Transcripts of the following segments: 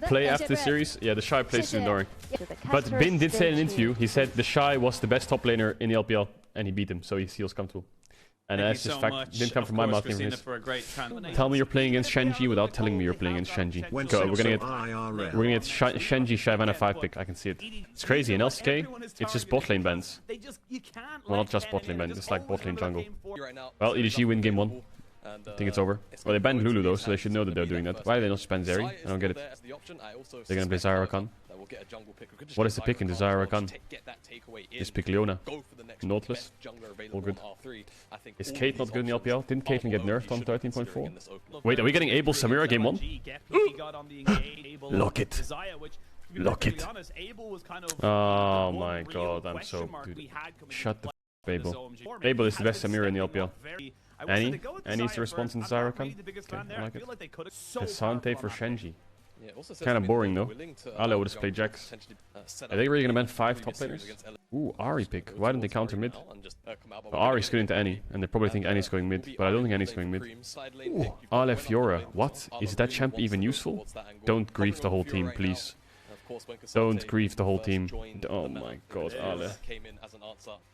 play after the series. Yeah, the Shy plays Enduring. But Bin did say in an interview, he said the Shy was the best top laner in the LPL, and he beat him, so he feels comfortable. And that's just fact. Didn't come from my mouth. Tell me you're playing against Shenji without telling me you're playing against Shenji. Go, we're gonna get Shenji Shyvana 5 pick. I can see it. It's crazy. In LCK, it's just bot lane bans. Well, not just bot lane bans. It's like bot lane jungle. Well, EDG win game 1. I think it's over. Well, they banned Lulu though, so they should know that they're doing that. Why do they not just ban Zeri? I don't get it. They're gonna play Zyrakan. What is the pick in the Zyrakan? Just pick Leona. Nautilus. All good. Is Kate not good in the LPL? Didn't Caitlyn get nerfed on 13.4? Wait, are we getting Abel Samira game 1? Lock it. Lock it. Oh my god, I'm so... Dude. Shut the f*** Abel. Abel is the best Samira in the LPL. Annie? Annie's the response in Zyrakan? Okay, I like it. Desante for Shenji. Kind of boring though. Ale would have played Jax. Are they really gonna ban 5 top laners? Ooh, Ahri pick. Why didn't they counter mid? Well, Ahri's good into Annie, and they probably think Annie's going mid, but I don't think Annie's going mid. Ooh, Ale Fiora. What? Is that champ even useful? Don't grief the whole team, please. Don't grief the whole team. Oh my god, Ale.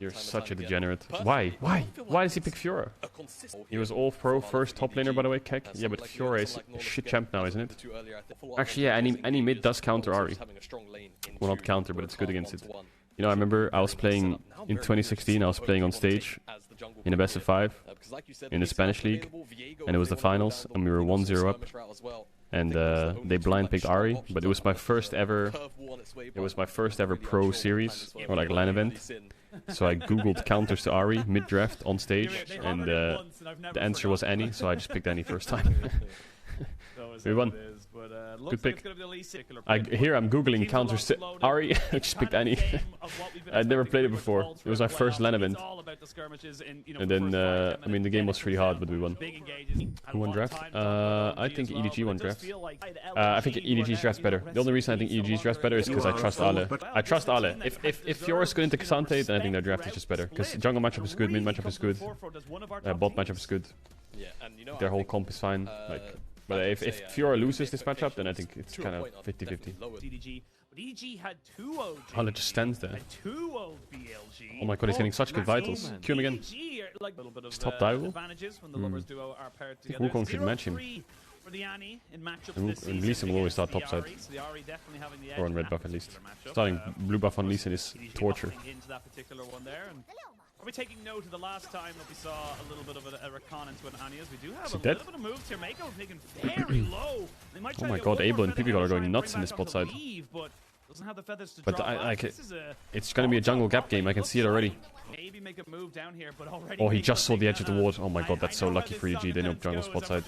You're such a degenerate. Why? Why? Why does he pick Fiora? He was all pro first top laner, by the way, Keck. Yeah, but Fiora is a shit champ now, isn't it? Actually, yeah, any mid does counter Ahri. Well, not counter, but it's good against it. You know, I remember I was playing in 2016, I was playing on stage in a best of 5 in the Spanish league, and it was the finals, and we were 1-0 up. And they blind picked Ahri, but it was my first ever pro series, or like LAN event. So I googled counters to Ahri mid-draft on stage, and the answer was Annie, so I just picked Annie first time. We won. Good pick. Here I'm googling counters to Ahri. I just picked Annie. I'd never played it before. It was my first LAN event. And then, I mean, the game was pretty hard, but we won. Who won draft? I think EDG won draft. I think EDG's draft's better. The only reason I think EDG's draft's better is because I trust Ale. I trust Ale. If Fiora's good into Cassante, then I think their draft is just better. Because jungle matchup is good, mid matchup is good, bot matchup is good. Their whole comp is fine. Like, but if Fiora loses this matchup, then I think it's kind of 50-50. Ale just stands there. Oh my god, he's getting such good vitals. Cue him again. Stop Daigo. I think Wukong should match him. And Lee Sin will always start topside. Or on red buff at least. Starting blue buff on Lee Sin is torture. Are we taking note of the last time that we saw a little bit of a recon into an Anias? We do have a little bit of moves here. Mako taking very low. Oh my god, Abel and Pipigot are going nuts in this bot side. But it's gonna be a jungle gap game, I can see it already. Oh, he just saw the edge of the ward. Oh my god, that's so lucky for EG, they know jungle spot side.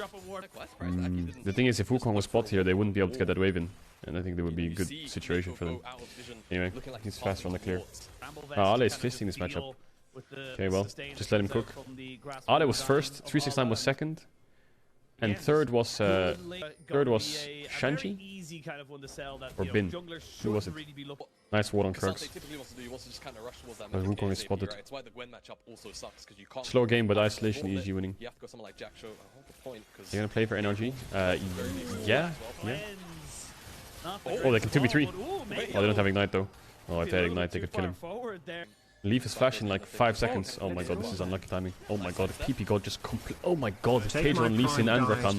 The thing is, if Wukong was spot here, they wouldn't be able to get that wave in. And I think that would be a good situation for them. Anyway, he's faster on the clear. Ale is fisting this matchup. Okay, well, just let him cook. Ale was first, 369 was second, and third was Shanji? Or Bin? Who was it? Nice ward on Kirks. But Wukong is spotted. Slow game, but isolation, EG winning. You're gonna play for NRG? Yeah. Oh, they can 2v3. Oh, they don't have Ignite though. Oh, if they had Ignite, they could kill him. Leaf is flashing like 5 seconds. Oh my god, this is unlucky timing. Oh my god, PP god just complete. Oh my god, Caedrel on Lee Sin and Rakan.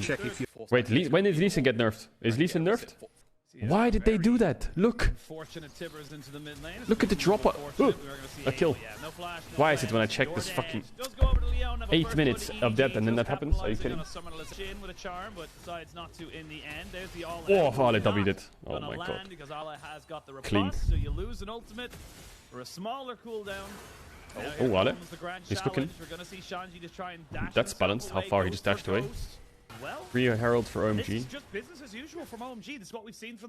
Wait, when did Lee Sin get nerfed? Is Lee Sin nerfed? Why did they do that? Look! Look at the drop. A kill. Why is it when I check this fucking 8 minutes of that and then that happens? Are you kidding? Oh, Ale W'd it. Oh my god. Clean. For a smaller cooldown. Oh, Ale. He's cooking. That's balanced. How far he just dashed away. 3 Herald for OMG.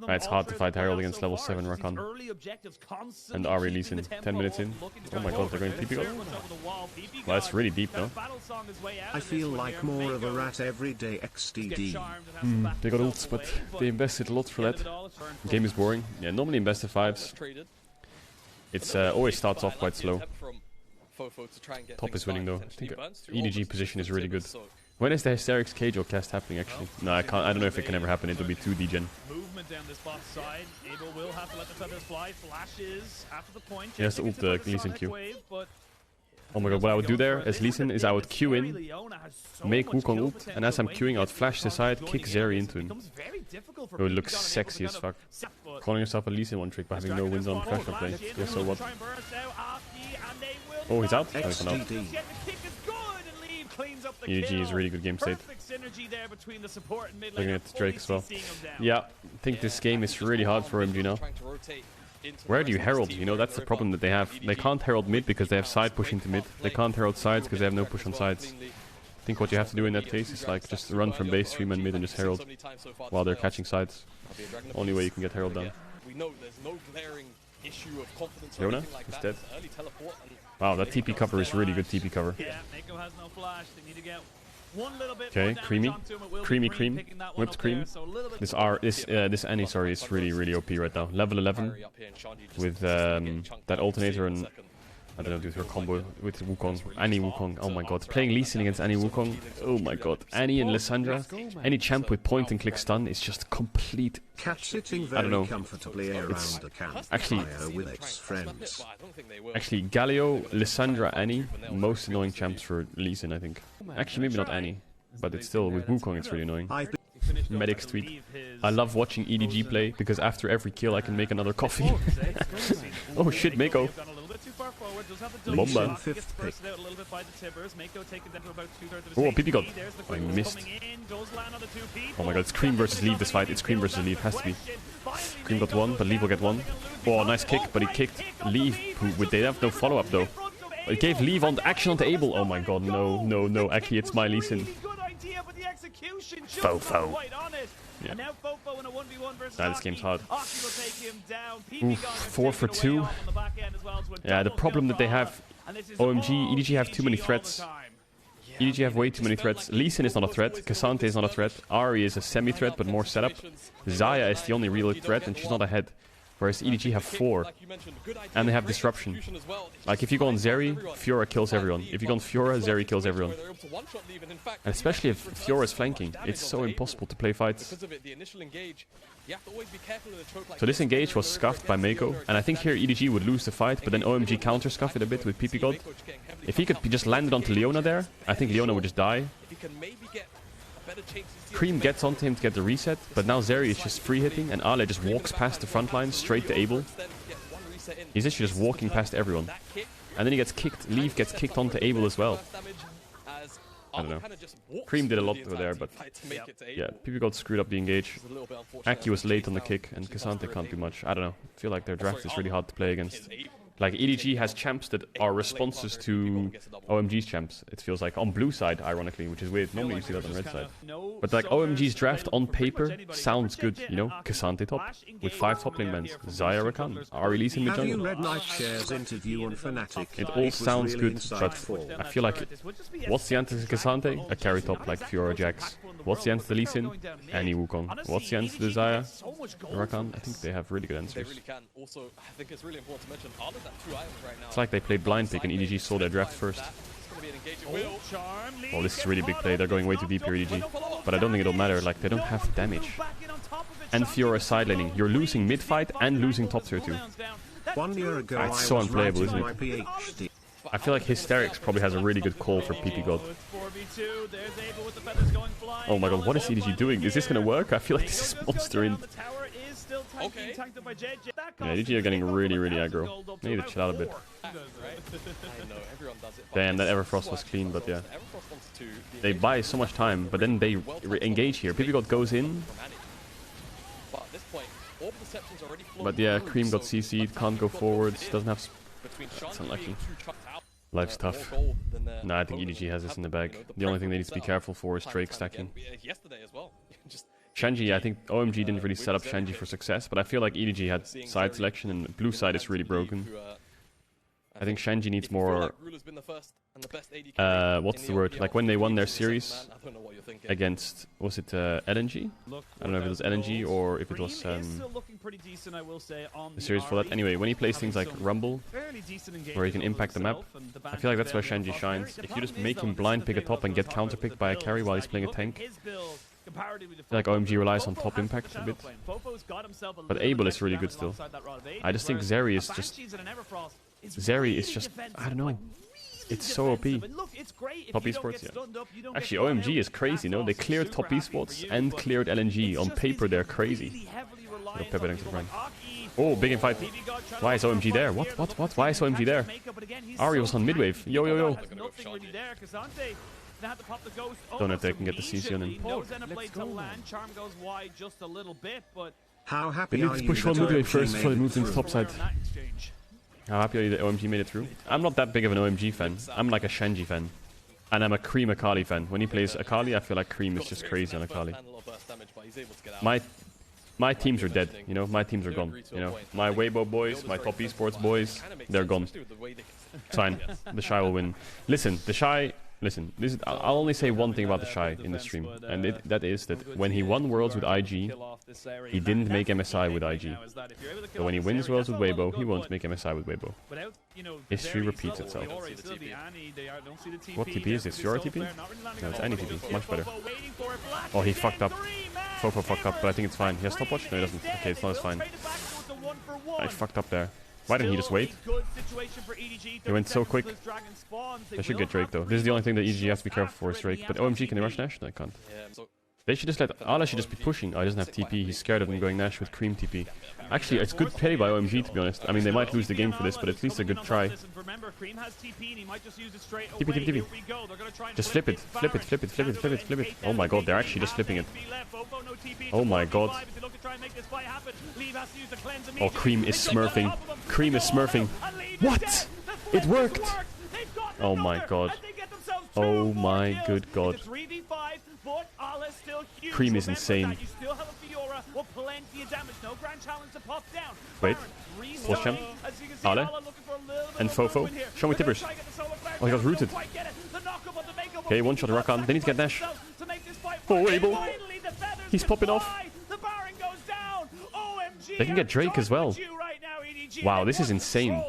It's hard to fight Herald against level 7 Rakan. And Ahri Lee Sin 10 minutes in. Oh my god, they're going PP. Well, that's really deep though. I feel like more of a rat every day XTD. They got ults, but they invested a lot for that. The game is boring. Yeah, normally in best of 5s. It's always starts off quite slow. Top is winning though. I think EDG position is really good. When is the Hysterics Caedrel cast happening, actually? No, I can't. I don't know if it can ever happen. It will be too degen. Movement down this bot side. Abel will have to let the feathers fly. Flashes after the point. He has to ult the Lee Sin Q. Oh my god, what I would do there as Lee Sin is I would Q in, make Wukong ult, and as I'm queuing, I would flash to the side, kick Zeri into him. It would look sexy as fuck. Calling yourself a Lee Sin one trick by having no wins on professional play. Yeah, so what? Oh, he's out? Oh, he's not out. EDG is a really good game state. Looking at Drake as well. Yeah, I think this game is really hard for OMG now. Where do you herald? You know, that's the problem that they have. They can't herald mid because they have side pushing to mid. They can't herald sides because they have no push on sides. I think what you have to do in that case is like just run from base, stream and mid and just herald while they're catching sides. Only way you can get herald down. Leona is dead. Wow, that TP cover is really good TP cover. Okay, creamy, cream, whipped cream. This Annie, sorry, is really OP right now. Level 11 with that alternator and I don't know, do her combo with Wukong. Annie Wukong. Oh my god, playing Lee Sin against Annie Wukong. Oh my god, Annie and Lissandra. Any champ with point and click stun is just complete. I don't know. It's actually Galio, Lissandra, Annie, most annoying champs for Lee Sin, I think. Actually, maybe not Annie, but it's still with Wukong. It's really annoying. Medic's tweet. I love watching EDG play because after every kill I can make another coffee. Oh shit, Mako. Bomba. Oh, PP God. Oh, I missed. Oh my god, it's Cream versus Leave this fight. It's Cream versus Leave. Has to be. Cream got one, but Leave will get one. Oh, nice kick, but he kicked Leave. They have no follow-up though. It gave Leave on action onto Abel. Oh my god, no. Actually, it's my Lee Sin. Fofo. Yeah. Nah, this game's hard. Oof, 4 for 2. Yeah, the problem that they have, OMG, EDG have too many threats. EDG have way too many threats. Lee Sin is not a threat. Cassante is not a threat. Ari is a semi-threat, but more setup. Zaya is the only real threat, and she's not ahead. Whereas EDG have 4. And they have disruption. Like if you go on Zeri, Fiora kills everyone. If you go on Fiora, Zeri kills everyone. And especially if Fiora is flanking, it's so impossible to play fights. So this engage was scuffed by Mako, and I think here EDG would lose the fight, but then OMG counter scuff it a bit with PP God. If he could just land it onto Leona there, I think Leona would just die. Cream gets onto him to get the reset, but now Zeri is just free hitting and Ale just walks past the front line straight to Abel. He's actually just walking past everyone. And then he gets kicked, Leaf gets kicked onto Abel as well. I don't know. Cream did a lot over there, but yeah, PP got screwed up the engage. Aki was late on the kick and Cassante can't do much. I don't know. I feel like their draft is really hard to play against. Like EDG has champs that are responses to OMG's champs. It feels like on blue side, ironically, which is weird. Normally you see that on red side. But like OMG's draft on paper sounds good, you know? Cassante top with 5 top lane bans. Zaya Rakan, Ari Lee Sin mid jungle. It all sounds good, but I feel like what's the answer to Cassante? A carry top like Fiora Jax. What's the answer to Lee Sin? Annie Wukong. What's the answer to Zaya Rakan? I think they have really good answers. It's like they played blind pick and EDG saw their draft first. Oh, this is a really big play. They're going way too deep here, EDG. But I don't think it'll matter. Like, they don't have damage. And Fiora side laning. You're losing mid fight and losing top tier 2. It's so unplayable, isn't it? I feel like Hysterics probably has a really good call for PP God. Oh my god, what is EDG doing? Is this gonna work? I feel like this is monster in. Yeah, EDG are getting really aggro. They need to chill out a bit. Damn, that Everfrost was clean, but yeah. They buy so much time, but then they engage here. PP God goes in. But yeah, Cream got CC'd, can't go forwards, doesn't have... That's unlucky. Life's tough. Nah, I think EDG has this in the bag. The only thing they need to be careful for is Drake stacking. Shanji, I think OMG didn't really set up Shanji for success, but I feel like EDG had side selection and blue side is really broken. I think Shenji needs more... what's the word? Like when they won their series against... Was it LNG? I don't know if it was LNG or if it was... the series for that. Anyway, when he plays things like Rumble, where he can impact the map, I feel like that's where Shenji shines. If you just make him blind pick a top and get counter-picked by a carry while he's playing a tank, I feel like OMG relies on top impact a bit. But Abel is really good still. I just think Zeri is just... Zeri is just... I don't know. It's so OP. Top esports, yeah. Actually, OMG is crazy, no? They cleared top esports and cleared LNG. On paper, they're crazy. Oh, big in fight. Why is OMG there? What? Why is OMG there? Ari was on midwave. Yo, yo, yo. Don't know if they can get the CC on him. How happy they need to push one midwave first before they move into top side. How happy are you that OMG made it through? I'm not that big of an OMG fan. I'm like a Shenji fan. And I'm a Cream Akali fan. When he plays Akali, I feel like Cream is just crazy on Akali. My teams are dead, you know? My teams are gone, you know? My Weibo boys, my top esports boys, they're gone. It's fine. The Shy will win. Listen, the Shy... Listen, I'll only say one thing about the Shy in the stream, and that is that when he won Worlds with IG, he didn't make MSI with IG. So when he wins Worlds with Weibo, he won't make MSI with Weibo. History repeats itself. What TP is this? Your TP? No, it's any TP. Much better. Oh, he fucked up. Fofo fucked up, but I think it's fine. He has stopwatch? No, he doesn't. Okay, it's not as fine. I fucked up there. Why didn't he just wait? He went so quick. They should get Drake though. This is the only thing that EDG has to be careful for is Drake. But OMG, can they rush Nash? No, I can't. They should just let... Ala should just be pushing. Oh, he doesn't have TP. He's scared of him going Nash with Cream TP. Actually, it's good play by OMG, to be honest. I mean, they might lose the game for this, but at least a good try. TP. Just flip it. Flip it. Oh my god, they're actually just flipping it. Oh my god. Oh, Cream is smurfing. Cream is smurfing. What? It worked! Oh my god. Oh my good god. Cream is insane. Wait. What's champ? Ale? And Fofo? Show me tippers. Oh, he got rooted. Okay, one shot Rakan. They need to get Nash. Oh, Abel. He's popping off. They can get Drake as well. Wow, this is insane.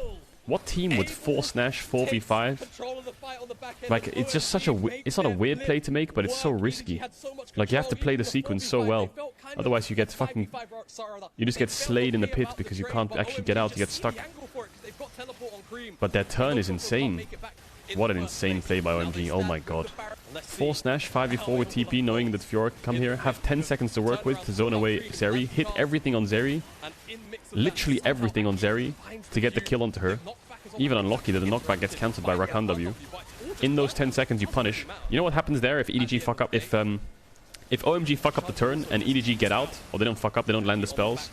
What team would force Nash 4v5? Like, it's just such a... It's not a weird play to make, but it's so risky. Like, you have to play the sequence so well. Otherwise, you get fucking... You just get slayed in the pit because you can't actually get out. You get stuck. But their turn is insane. What an insane play by OMG. Oh my god. Force Nash 5v4 with TP, knowing that Fiora can come here. Have 10 seconds to work with to zone away Zeri. Hit everything on Zeri. Literally everything on Zeri to get the kill onto her. Even unlucky that the knockback gets cancelled by Rakan W. In those 10 seconds you punish. You know what happens there if EDG fuck up? If OMG fuck up the turn and EDG get out, or they don't fuck up, they don't land the spells,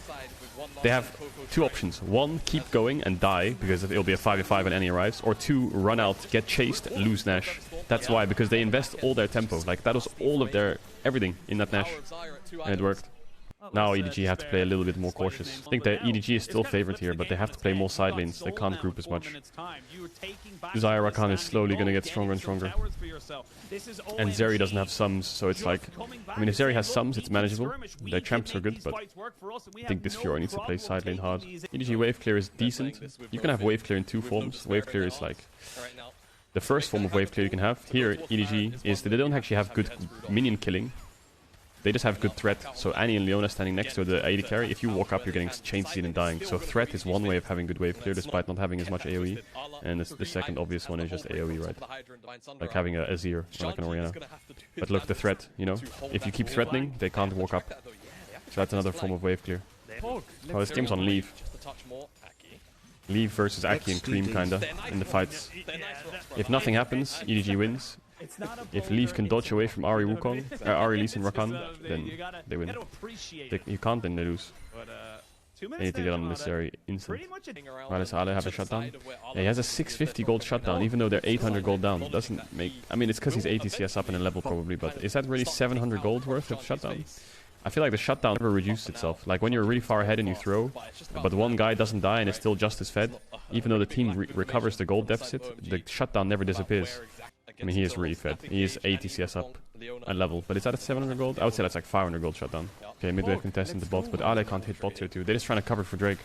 they have two options. One, keep going and die, because it'll be a 5v5 when Annie arrives. Or two, run out, get chased, lose Nash. That's why, because they invest all their tempo. Like, that was all of their everything in that Nash. And it worked. Now EDG have to play a little bit more cautious. I think that EDG is still favored here, but they have to play more side lanes. They can't group as much. Xayah Rakan is slowly going to get stronger and stronger. And Zeri doesn't have sums, so it's like... I mean, if Zeri has sums, it's manageable. Their champs are good, but I think this Fiora needs to play side lane hard. EDG wave clear is decent. You can have wave clear in two forms. Wave clear is like... The first form of wave clear you can have. Here, EDG is that they don't actually have good minion killing. They just have good threat. So Annie and Leona standing next to the AD carry. If you walk up, you're getting chain seed and dying. So threat is one way of having good wave clear, despite not having as much AoE. And the second obvious one is just AoE, right? Like having a Azir or like an Orianna. But look, the threat, you know? If you keep threatening, they can't walk up. So that's another form of wave clear. Oh, this game's on Leave. Leave versus Aki and Cream, kinda, in the fights. If nothing happens, EDG wins. If Leaf can dodge away from Ahri Wukong, Ahri Lee Sin Rakan, then they win. You can't, then they lose. They need to get on this area instant. Why does Ale have a shutdown? Yeah, he has a 650 gold shutdown, even though they're 800 gold down. Doesn't make... I mean, it's because he's 80 CS up in a level probably, but is that really 700 gold worth of shutdown? I feel like the shutdown never reduced itself. Like when you're really far ahead and you throw, but one guy doesn't die and is still just as fed, even though the team recovers the gold deficit, the shutdown never disappears. I mean, he is really fed. He is 80 CS up at level. But is that at 700 gold? I would say that's like 500 gold shutdown. Okay, midway contestant the bot, but Ale can't hit bot tier 2. They're just trying to cover for Drake.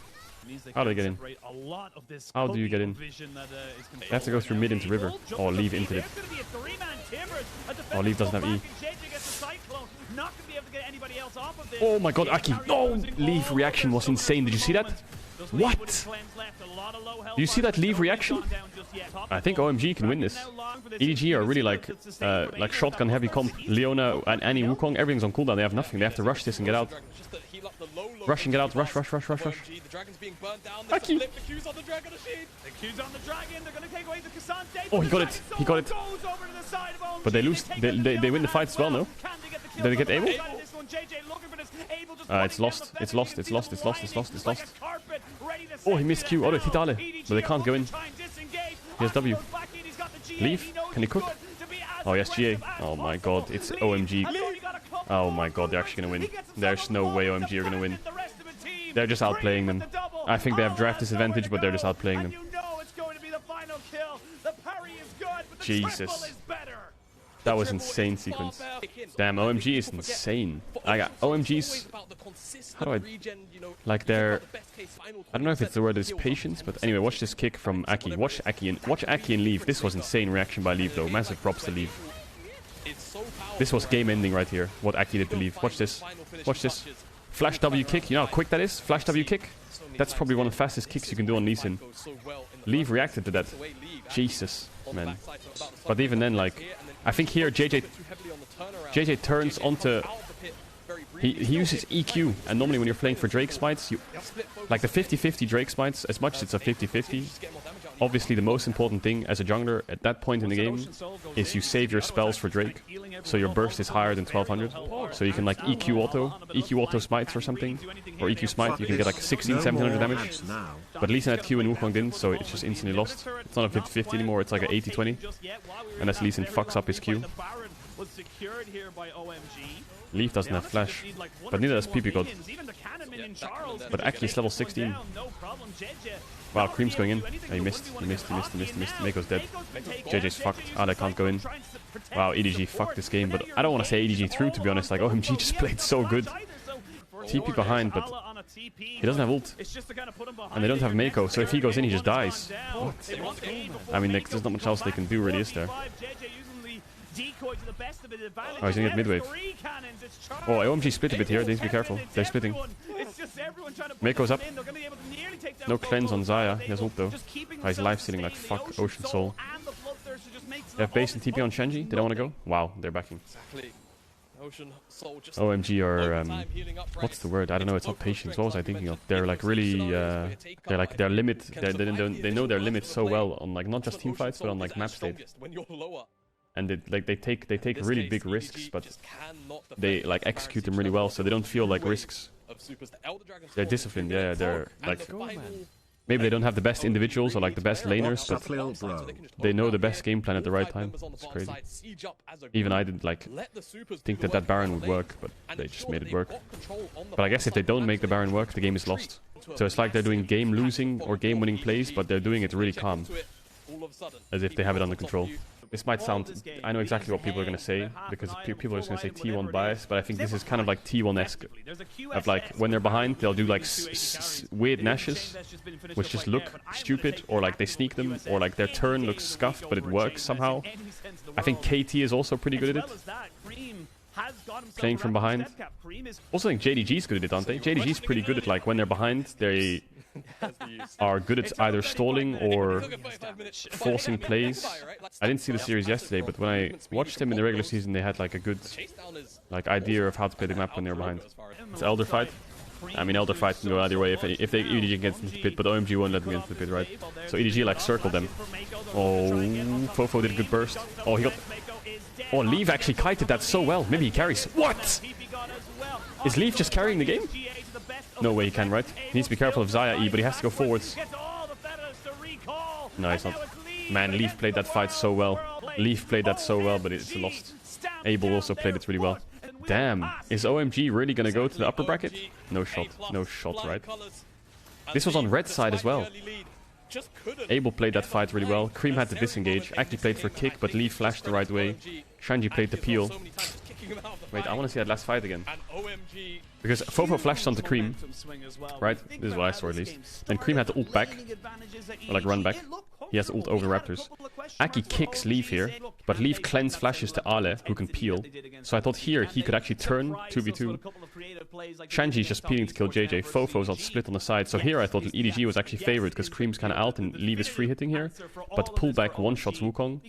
How do they get in? How do you get in? They have to go through mid into river. Or leave into it. Oh, leave doesn't have E. Oh my god, Aki. No! Leave reaction was insane. Did you see that? What? Do you see that leave reaction? I think OMG can win this. EDG are really like shotgun heavy comp. Leona and Annie Wukong, everything's on cooldown. They have nothing. They have to rush this and get out. Rush and get out. Rush. Aki. Oh, he got it. He got it. But they lose. They win the fight as well, no? Did they get able? It's lost. It's lost. It's lost. It's lost. It's lost. It's lost. Oh, he missed Q. Oh, hit Ale. But they can't go in. He has W. Leave. Can he cook? Oh, yes, GA. Oh my god. It's OMG. Oh my god. They're actually going to win. There's no way OMG are going to win. They're just outplaying them. I think they have draft disadvantage, but they're just outplaying them. Jesus. That was insane sequence. Damn, OMG is insane. I got OMG's... How do I... Like they're... I don't know if it's the word is patience, but anyway, watch this kick from Aki. Watch Aki and leave. This was insane reaction by leave though. Massive props to leave. This was game ending right here. What Aki did to leave. Watch this. Watch this. Flash W kick. You know how quick that is? Flash W kick. That's probably one of the fastest kicks you can do on Lee Sin. Leave reacted to that. Jesus, man. But even then, like... I think here JJ turns onto... He uses EQ, and normally when you're playing for Drake smites, you... Like the 50-50 Drake smites, as much as it's a 50-50, obviously the most important thing as a jungler at that point in the game is you save your spells for Drake. So your burst is higher than 1200. So you can like EQ auto smites or something. Or EQ smite, you can get like 1700 damage. But Lee Sin had Q and Wukong didn't, so it's just instantly lost. It's not a 50-50 anymore, it's like an 80-20. Unless Lee Sin fucks up his Q. Leaf doesn't have flash, but neither does PP God. But Aki is level 16. Wow, Cream's going in. Oh, he missed. Mako's dead. JJ's fucked. Ale can't go in. Wow, EDG fucked this game, but I don't want to say EDG through, to be honest. Like, OMG just played so good. TP behind, but he doesn't have ult. And they don't have Mako, so if he goes in, he just dies. What? I mean, like, there's not much else they can do, really, is there? Oh, he's gonna get mid-wave. Oh, OMG split a bit here. They need to be careful. They're splitting. Mako's up. No cleanse on Xayah. He has ult though. Oh, he's life-stealing like fuck. Ocean Soul. They have base and TP on Shenji. They don't want to go? Wow, they're backing. OMG are... what's the word? I don't know. It's not patience. What was I thinking of? They're like really... they're like their limit... They know their limits so well on like not just team fights, but on like map state. And they take really big risks, but they like execute them really well, so they don't feel like risks. They're disciplined, yeah. They're like maybe they don't have the best individuals or like the best laners, but they know the best game plan at the right time. It's crazy. Even I didn't like think that Baron would work, but they just made it work. But I guess if they don't make the Baron work, the game is lost. So it's like they're doing game losing or game winning plays, but they're doing it really calm, as if they have it under control. This might sound... I know exactly what people are going to say, because people are just going to say T1 bias, but I think this is kind of like T1-esque. Of like, when they're behind, they'll do like weird nashes, which just look stupid, or like they sneak them, or like their turn looks scuffed, but it works somehow. I think KT is also pretty good at it. Playing from behind. Also I think JDG's good at it, aren't they? JDG's pretty good at like, when they're behind, they... are good at either stalling or forcing plays. I didn't see the series yesterday, but when I watched them in the regular season, they had like a good like idea of how to play the map when they're behind. It's Elder Fight. I mean, Elder Fight can go either way if they EDG gets into the pit, but OMG won't let them get into the pit, right? So EDG like circled them. Oh, Fofo did a good burst. Oh, he got... Oh, Leaf actually kited that so well. Maybe he carries. What? Is Leaf just carrying the game? No way he can, right? He needs to be careful of Xayah E, but he has to go forwards. No, he's not. Man, Leaf played that fight so well. Leaf played that so well, but it's lost. Abel also played it really well. Damn. Is OMG really gonna go to the upper bracket? No shot. No shot, right? This was on red side as well. Abel played that fight really well. Cream had to disengage. Actually played for kick, but Lee flashed the right way. Shanji played the peel. Wait, I want to see that last fight again. Because Fofo flashed onto Cream. Right? This is what I saw at least. Then Cream had to ult back. Or like run back. He has to ult over the Raptors. Aki kicks Leaf here, but Leaf cleanse flashes to Ale, who can peel. So I thought here he could actually turn 2v2. Shanji's just peeling to kill JJ. Fofo's on split on the side. So here I thought EDG was actually favored because Cream's kind of out and Leaf is free hitting here. But pull back one-shots Wukong.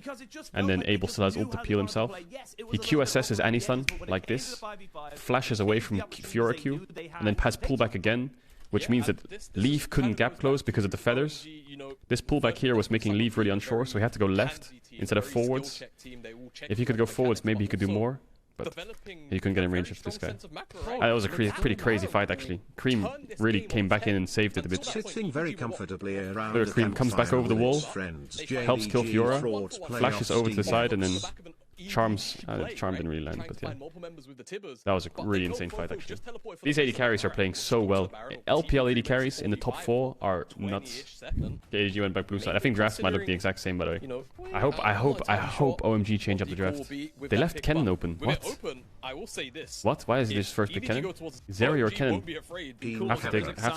And then Abel still has ult to peel himself. He QSS's Anistun like this. Flashes away from Fiora Q. And then has pullback again. Which means that Leaf couldn't gap close because of the feathers. This pullback here was making Leaf really unsure, so he had to go left instead of forwards. If he could go forwards, maybe he could do more. But he couldn't get in range of this guy. That was a pretty crazy fight, actually. Cream really came back in and saved it a bit. Sitting very comfortably around Look, Cream comes back over the wall, helps kill Fiora, flashes over to the side, and then Charms didn't really land, but yeah. That was a really insane fight, actually. These AD carries are playing so well. LPL AD carries in the top 4 are nuts. ADG went back blue side. I think drafts might look the exact same, by the way. I hope OMG change up the draft. They left Kennen open. What? What? Why is this first pick Kennen? Zeri or Kennen? Have to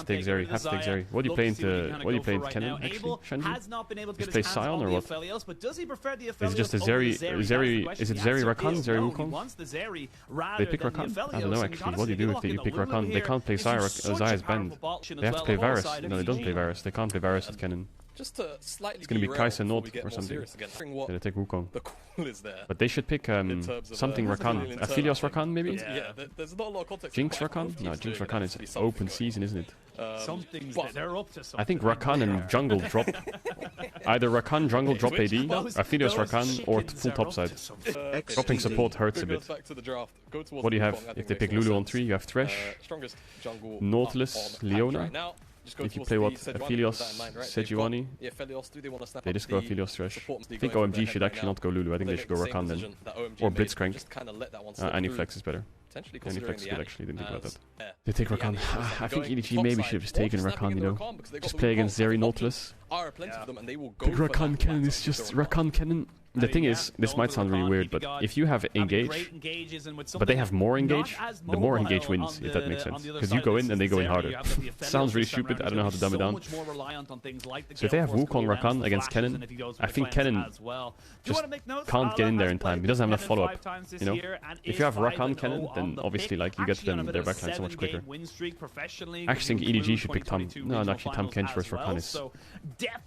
take Zeri. Have to take Zeri. What do you play into Kennen, actually, Shanji? Just play Sion or what? Is it just a Zeri? Is it Zeri Rakan? Zeri Wukong? They pick Rakan? I don't know, actually. What do you do if you pick Rakan? They can't play Zaya's banned. They have to play Varus. No, they don't play Varus. They can't play Varus with Kennen. It's gonna be Kai'Sa Nord or something. Yeah, they take Wukong. But they should pick something Rakan. Aphelios Rakan, maybe? Yeah, there's not a lot of context. Jinx Rakan? No, Jinx Rakan is open season, isn't it? They're up to something. I think Rakan and jungle drop. Either Rakan jungle drop AD, Aphelios Rakan, or full topside. Dropping support hurts a bit. What do you have? If they pick Lulu on 3, you have Thresh, Nautilus, Leona. If you play what? Aphelios, Sejuani. They just go Aphelios Thresh. I think OMG should actually not go Lulu. I think they should go Rakan then. Or Blitzcrank. Aniflex is better. Aniflex is good, actually. Didn't think about that. They take Rakan. I think EDG maybe should have just taken Rakan, you know. Just play against Zeri Nautilus. Pick Rakan Kennen is just Rakan Kennen. The thing is, this might sound really weird, but if you have engage, but they have more engage, the more engage wins, if that makes sense. Because you go in and they go in harder. Sounds really stupid, I don't know how to dumb it down. So if they have Wukong Rakan against Kennen, I think Kennen just can't get in there in time. He doesn't have enough follow-up, you know? If you have Rakan Kennen, then obviously like you get them their backline so much quicker. I actually think EDG should pick Tam. No, actually Tam Kench versus Rakan is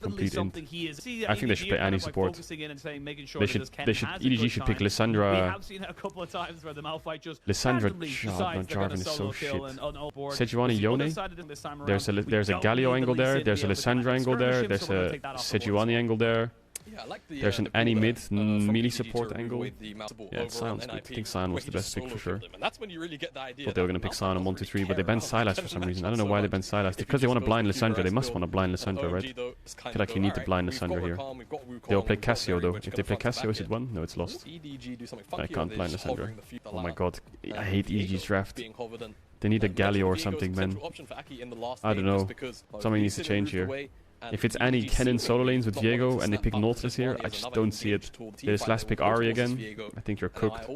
complete int. I think they should play any support. EDG should pick Lissandra. Lissandra Jarvan is so shit. Sejuani Yone. There's a Galio angle there. There's a Lissandra angle there. There's a Sejuani angle there. There's an Annie mid melee support angle. Yeah, Sion's good. I think Sion was the best pick for sure. Thought they were going to pick Sion on 1, 2, 3, but they banned Sylas for some reason. I don't know why they banned Sylas. Because they want to blind Lissandra. They must want to blind Lissandra, right? I feel like you need to blind Lissandra here. They'll play Cassio though. If they play Cassio, is it won? No, it's lost. I can't blind Lissandra. Oh my god. I hate EDG's draft. They need a Galio or something, man. I don't know. Something needs to change here. If it's any Kennen solo lanes with Viego and they pick Nautilus here, I just don't see it. They just last pick Ahri again. I think you're cooked.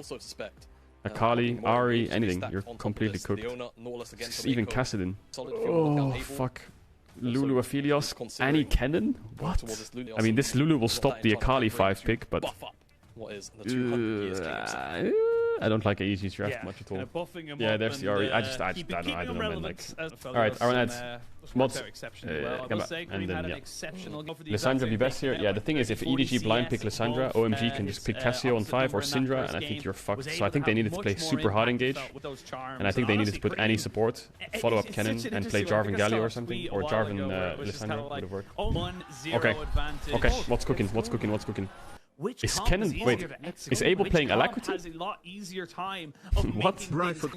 Akali, Ahri, anything. You're completely cooked. Even Kassadin. Oh, fuck. Lulu Aphelios, Annie Kennen? What? I mean, this Lulu will stop the Akali 5 pick, but... I don't like AEG's draft much at all. Yeah, there's the Ahri. I don't know, man. Like, alright, our ads. Mods. And then, yeah. Lissandra be best here. Yeah, the thing is, if EDG blind pick Lissandra, OMG can just pick Cassio on 5 or Syndra, and I think you're fucked. So I think they needed to play super hard engage, and I think they needed to put any support, follow up Kennen, and play Jarvan Galio or something, or Jarvan Lissandra would have worked. Okay, okay, what's cooking? What's cooking? What's cooking? Is Kennen... Wait, is Abel playing Alacrity? What?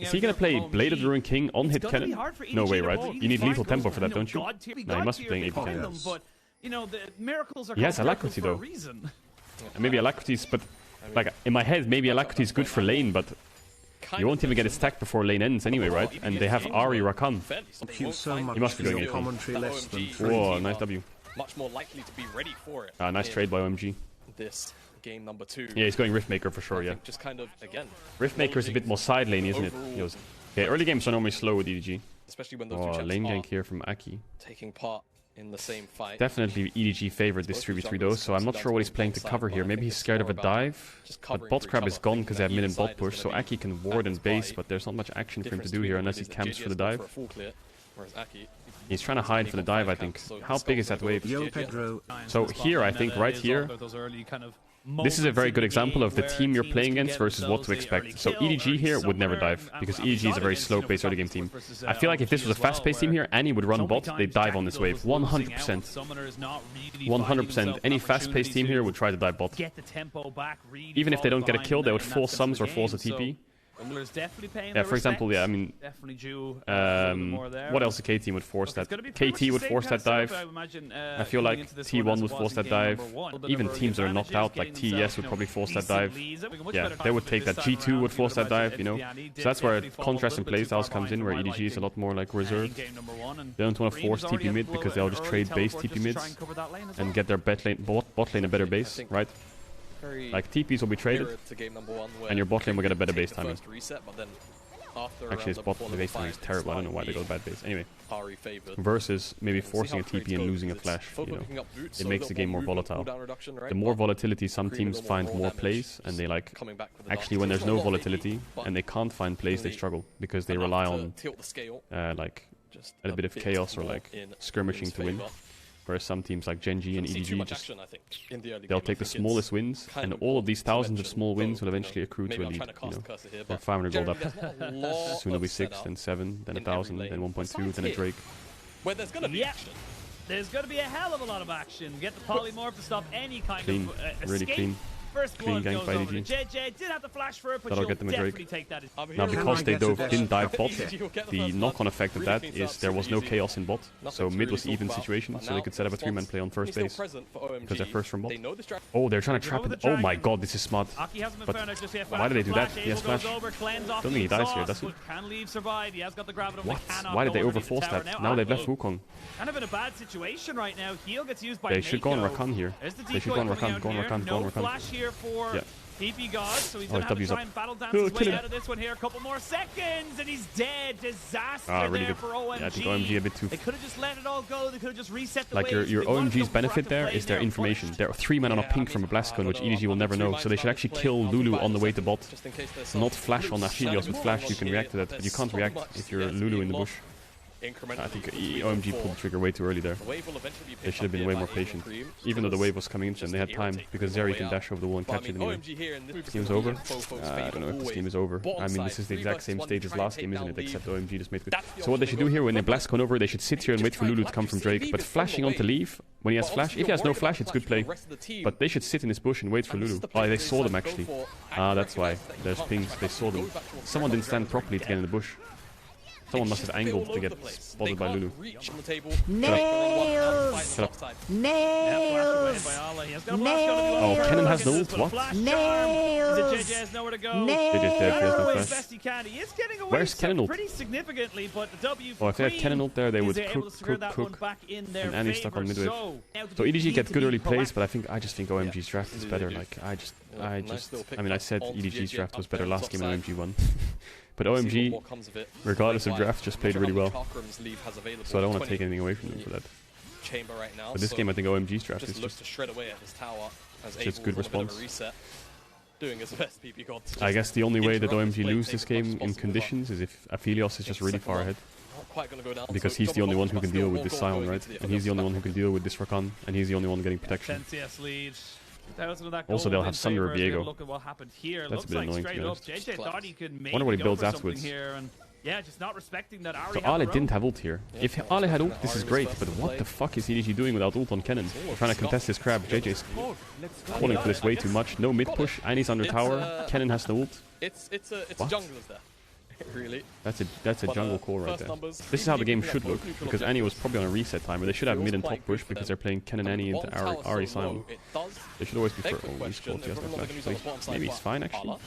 Is he gonna play Blade of the Ruined King on hit Kennen? No way, right? You need lethal tempo for that, don't you? No, he must be playing Abel Kennen. He has Alacrity though. Maybe Alacrity's... But, like, in my head, maybe Alacrity is good for lane, but... You won't even get a stack before lane ends anyway, right? And they have Ahri Rakan. Thank you so much. He must be for going your in. commentary less than Whoa, nice W. Much more likely to be ready for it. Nice trade by OMG. This game number 2. Yeah, he's going Riftmaker for sure, yeah. Just kind of, again, Riftmaker is a bit more side laney, isn't it? Okay, early games are normally slow with EDG. especially when those two champs lane are gank here from Aki. taking part in the same fight. Definitely EDG favored this 3v3 though, so I'm not sure what he's playing to cover here. Maybe he's scared of a dive, but bot crab is gone because they have mid and bot push, so Aki can ward and base, but there's not much action for him to do here unless he camps for the dive. He's trying to hide for the dive, I think. How big is that wave? Yo, Pedro. So here, I think, right here, this is a very good example of the team you're playing against versus what to expect. So EDG here would never dive, because EDG is a very slow-paced early game team. I feel like if this was a fast-paced team here, Annie would run bot, they'd dive on this wave. 100%. 100%. Any fast-paced team here would try to dive bot. Even if they don't get a kill, they would force sums or force a TP. Yeah, for example, yeah, I mean, what else the K team would force that? KT would force that dive. I feel like T1 would force that dive. Even teams that are knocked out, like TES would probably force that dive. Yeah, they would take that. G2 would force that dive, you know? So that's where contrast in playstyles comes in, where EDG is a lot more like reserved. They don't want to force TP mid because they'll just trade base TP mids and get their bot lane a better base, right? Like TPs will be traded, and your bot lane will get a better base timing. Actually, his bot base timing is terrible. I don't know why they go bad base. Anyway, versus maybe forcing a TP and losing a flash. You know, it makes the game more volatile. The more volatility, some teams find more plays, and they like. Actually, when there's no volatility and they can't find plays, they struggle because they rely on like a bit of chaos or like skirmishing to win. Whereas some teams like Genji and EDG just, they'll take the smallest wins, and all of these thousands of small wins will eventually accrue to a lead, you know. They're 500 gold up. Soon it'll be 6, then 7, then 1,000, then 1.2, then a Drake. Where there's gonna be action. There's gonna be a hell of a lot of action. Get the polymorph to stop any kind of really escape. Clean. First Clean blood gank by goes over to EDG. JJ. Did have the flash for it, but That'll get them a definitely Drake. take that. Now, because they didn't dive bot, the knock-on effect of that is there was no chaos in bot, so mid was even situation, so they could set up a 3-man play on first base, because they're first from bot. Oh, they're trying to trap it. Oh my god, this is smart. But why did they do that? He has flash. Don't think he dies here, does he? What? Why did they overforce that? Now they've left Wukong. Kind of in a bad situation right now. Heal gets used by They should go on Rakan here. They should go on Rakan, go on Rakan, go on Rakan. Flash here for PP God, so he's gonna have to try and battle dance his way out of this one here. A couple more seconds, and he's dead. Disaster really there good. for OMG. Yeah, I think OMG a bit too. They could have just let it all go. They could have just reset the like your OMG's benefit there is their information. There are 3 men on a pink from a blast cone, which EDG will never know. So they should actually kill Lulu on the way to bot, not flash on Achilles. With flash, you can react to that, but you can't react if you're Lulu in the bush. I think OMG pulled the trigger way too early there. They should have been way more patient. Even though the wave was coming in, and they had time, because Zeri can dash over the wall and catch it anyway. This game is over? I don't know if this game is over. I mean, this is the exact same stage as last game, isn't it? Except OMG just made good. So what they should do here, when they blast cone over, they should sit here and wait for Lulu to come from Drake. But flashing on to leave, when he has flash, if he has no flash, it's good play. But they should sit in this bush and wait for Lulu. Oh, they saw them actually. That's why. There's pings, they saw them. Someone didn't stand properly to get in the bush. Someone must have angled to get spotted by Lulu. Nails! Nails! Oh, Kennen has no ult, what? Nails! JJ has nowhere to go. JJ's dead, he has no flash. Best he can. He is getting away Where's Kennen ult? pretty significantly, but the W Oh, if they had Kennen ult there, they would cook. And Annie's stuck on midwave. So EDG get good early plays, but I just think OMG's draft is better. Like, I mean, I said EDG's draft was better last game and OMG won. But OMG, regardless of draft, just played really well. So I don't want to take anything away from them for that. But this game, I think OMG's draft is just good response. I guess the only way that OMG lose this game in conditions is if Aphelios is just really far ahead. Because he's the only one who can deal with this Sion, right? And he's the only one who can deal with this Rakan, and he's the only one getting protection. Also, they'll have Sunder or Viego. That's a bit annoying, to be honest. Wonder what he builds afterwards. Yeah, just not respecting that So Ale didn't have ult here. If Ale had ult, this is great, but what the fuck is EDG doing without ult on Kennen? We're trying to contest this crab. JJ's calling for this way too much. No mid push, Annie's under tower, Kennen has no ult. It's a junglers there. Really? That's a jungle core right there. This is how the game should look, because Annie was probably on a reset timer. They should have mid and top push because they're playing Kennen Annie into Ahri Sion. They should always be first. Oh, he's close, he has no flash. So maybe he's fine actually.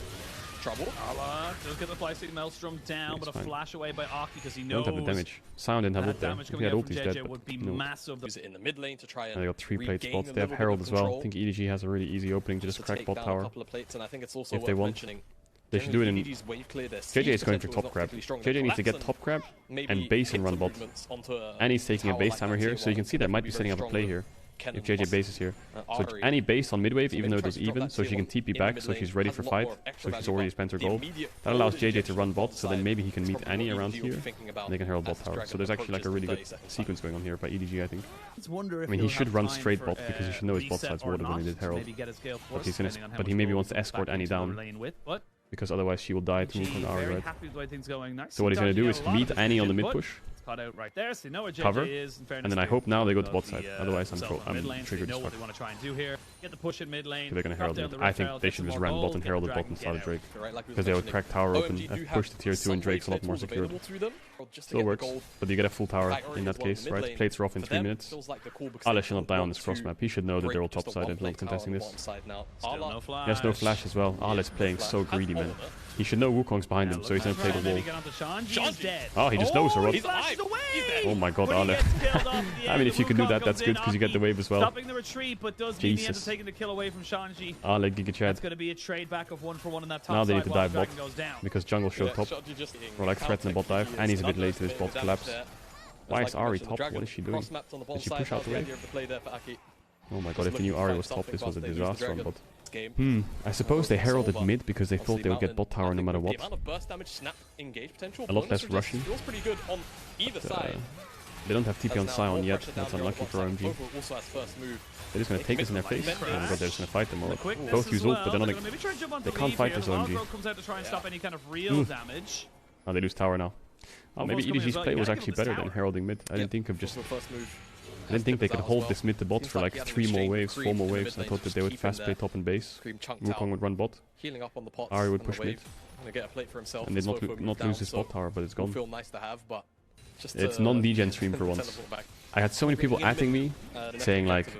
trouble. Ala does get the Fly-Stick Maelstrom down, but a flash away by Aki because he knows. Don't have the damage. Sion didn't have ult there. If he had ult, he's dead. Would be no. massive. Use it in the mid lane to try and they got 3 plate spots. They have Herald as well. I think EDG has a really easy opening to just crack bot tower. And I think it's also if they want. They should do it in... JJ is going for top grab. JJ needs to get top grab and base and run bot. And he's taking a base timer here, so you can see they might be setting up a play here. If JJ bases here. So Annie based on mid wave, even though it was even, so she can TP back, so she's ready for fight. So she's already spent her gold. That allows JJ to run bot, so then maybe he can meet Annie around here. And they can herald bot tower. So there's actually like a really good sequence going on here by EDG, I think. I mean, he should run straight bot because he should know his bot side's water when he did herald. But he maybe wants to escort Annie down. Because otherwise she will die to move on Ari, right? So what he's going to do is meet Annie on the mid push. Cut out right there, so you know where JJ cover, is, and then I hope now they go to bot side. Otherwise, I'm triggered as fuck. What they want to try and do here. Get the push in mid lane. They're gonna herald it. I think they should just ran bot and heralded bot and started Drake. Because they would crack tower open and push the tier 2 and Drake's a lot more secured. Still works, but you get a full tower in that case, right? Plates are off in 3 minutes. Ale should not die on this cross map. He should know that they're all top side and not contesting this. He has no flash as well. Ale is playing so greedy, man. He should know Wukong's behind him, so he's gonna play the wall. Oh, he just knows, or what? Oh my god, Ale. I mean, if you can do that, that's good, because you get the wave as well. Jesus. Ale, Giga Chad. It's going to be a trade back of 1-for-1 in that top now they need to side dive bot, because jungle showed top. Or like threaten a bot dive, and he's a bit late to his bot collapse. Why is Ari top? What is she doing? Did she push out the wave? Oh my god, if they knew Ari was top, this was a disaster on bot. I suppose they heralded mid because they thought they would get bot tower no matter what. A lot less rushing. They don't have TP on Sion yet, that's unlucky for OMG. They're just gonna take this in their face, and they're just gonna fight them all. Both use ult, but they're not they can't fight this OMG. Oh, they lose tower now. Oh, maybe EDG's play was actually better than heralding mid. I didn't think they could hold this mid to bot for like 3 more waves, 4 more waves. I thought that they would fast play top and base. Wukong would run bot. Ari would push mid. And they'd not lose his bot tower, but it's gone. It's non-degen stream for once. I had so many people atting me, saying like,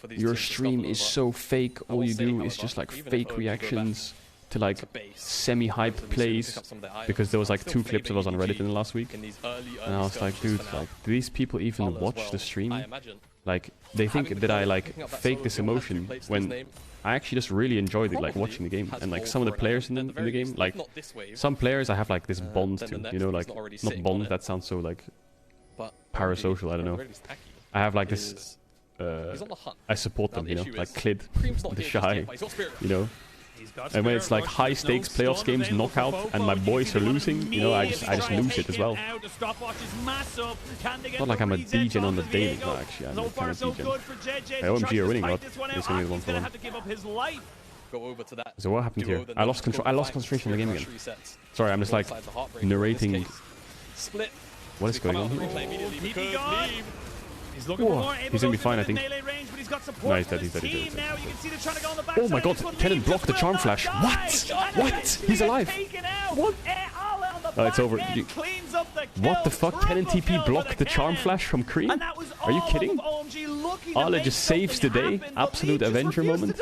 your stream is so fake, all you do is just like fake reactions to like semi-hype plays, because there was like 2 clips of us on Reddit in the last week, and I was like, dude, like, do these people even watch the stream? Like, they think that I like fake this emotion when I actually just really enjoyed it, like watching the game. And like some of the players in the game, like some players I have like this bond to, you know, like not bond, that sounds so like parasocial, I don't know. I have like this, I support them, you know, like Clid, the Shy, you know. And when it's like high stakes playoffs games, knockout, and my boys are losing, you know, I just lose it as well. Not like I'm a degen on the daily, no, actually, I'm not kind of degen. OMG are winning a lot. It's gonna be 1-for-1. So what happened here? I lost control. I lost concentration in the game again. Sorry, I'm just like narrating. What is going on here? He's looking for more. He's gonna be fine, I think. No, he's dead, he's dead. Oh my god, Kennen blocked the charm flash. What? What? He's alive. What? Oh, it's over. What the fuck? Kennen TP blocked the charm flash from Cream? Are you kidding? Ale just saves the day. Absolute Avenger moment.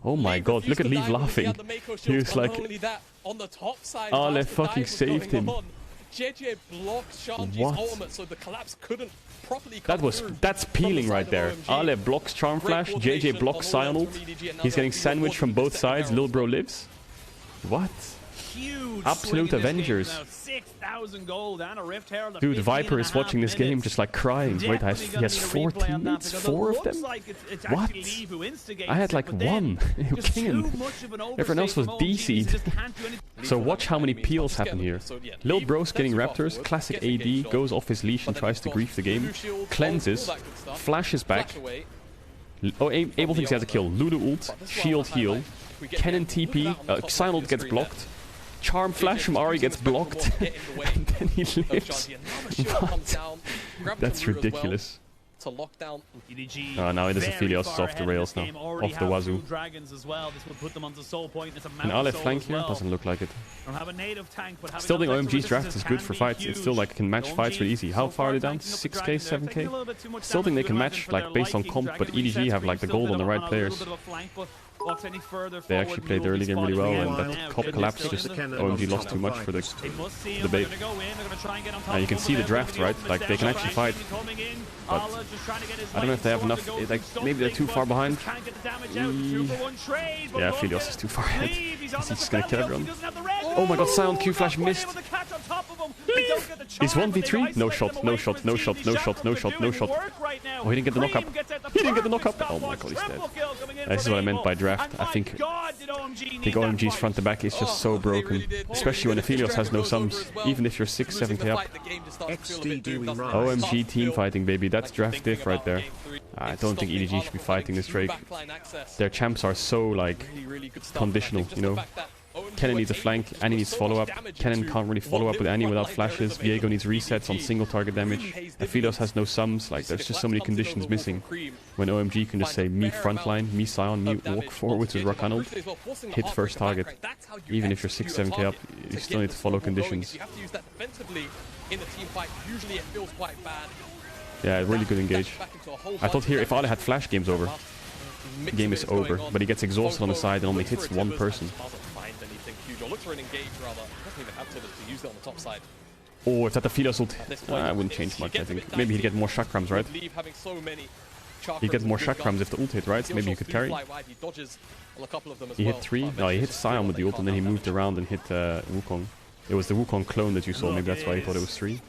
Oh my god, look at Leaf laughing. He was like, Ale fucking saved him. JJ blocked Shanji's ultimate, so the collapse couldn't properly come that's peeling right there. Ale blocks Charm Flash, JJ blocks Sion ult. He's getting sandwiched from both sides, Lil Bro lives. What? Absolute Avengers. 6,000 gold and a Rift Herald. Dude, Viper is watching this game just like crying. Wait, he has 4 teammates? 4 of them? What? I had like 1. Everyone else was DC'd. So watch how many peels happen here. Lil Bro's getting Raptors, classic AD, goes off his leash and tries to grief the game. Cleanses, flashes back. Oh, Abel thinks he has a kill. Lulu ult, shield heal. Kennen TP, Sion ult gets blocked. Charm flash from Ari gets blocked, and then he lives. What? That's ridiculous. Now it is Aphelios is off the rails now, off the wazoo. An Ale flank here? Doesn't look like it. Still think OMG's draft is good for fights. It's still like can match fights really easy. How far are they down? 6k, 7k? Still think they can match like based on comp, but EDG have like the gold on the right players. walks any further They actually played the early game really well, and that top collapse just OMG lost too much for the debate. You can see the draft, right? Like they can actually fight, but I don't know if they have enough. Like maybe they're too far behind. Yeah, Philios is too far ahead. He's just gonna kill everyone. Oh my god, Sound Q Flash missed. He's 1v3. No shot, no shot, no shot, no shot, no shot, no shot. Oh, he didn't get the knock up. He didn't get the knock up. Oh my god, he's dead. This is what I meant by draft. I think OMG's front to back is just so broken. Especially when Aphelios has no sums. Even if you're 6-7k up. OMG team fighting, baby. That's draft diff right there. I don't think EDG should be fighting this Drake. Their champs are so, like, conditional, you know? Kennen needs a flank, Annie needs follow-up. Kennen can't really follow up with Annie without flashes. Viego needs resets on single target damage. Aphelios has no sums. Like, there's just so many conditions missing. When OMG can just say, me frontline, me Sion, me walk forward with Rakanald, hit first target. Even if you're 6-7k up, you still need to follow conditions. Yeah, really good engage. I thought here, if Ale had flash, game's over. The game is over, but he gets exhausted on the side and only hits one person. Oh, if that Aphelios ult, I wouldn't change much, I think. Maybe he'd get more chakrams, right? He'd get more chakrams if the ult hit, right? Maybe he could carry. He hit 3? No, he hit Sion with the ult and then he moved around and hit Wukong. It was the Wukong clone that you saw, maybe that's why he thought it was 3.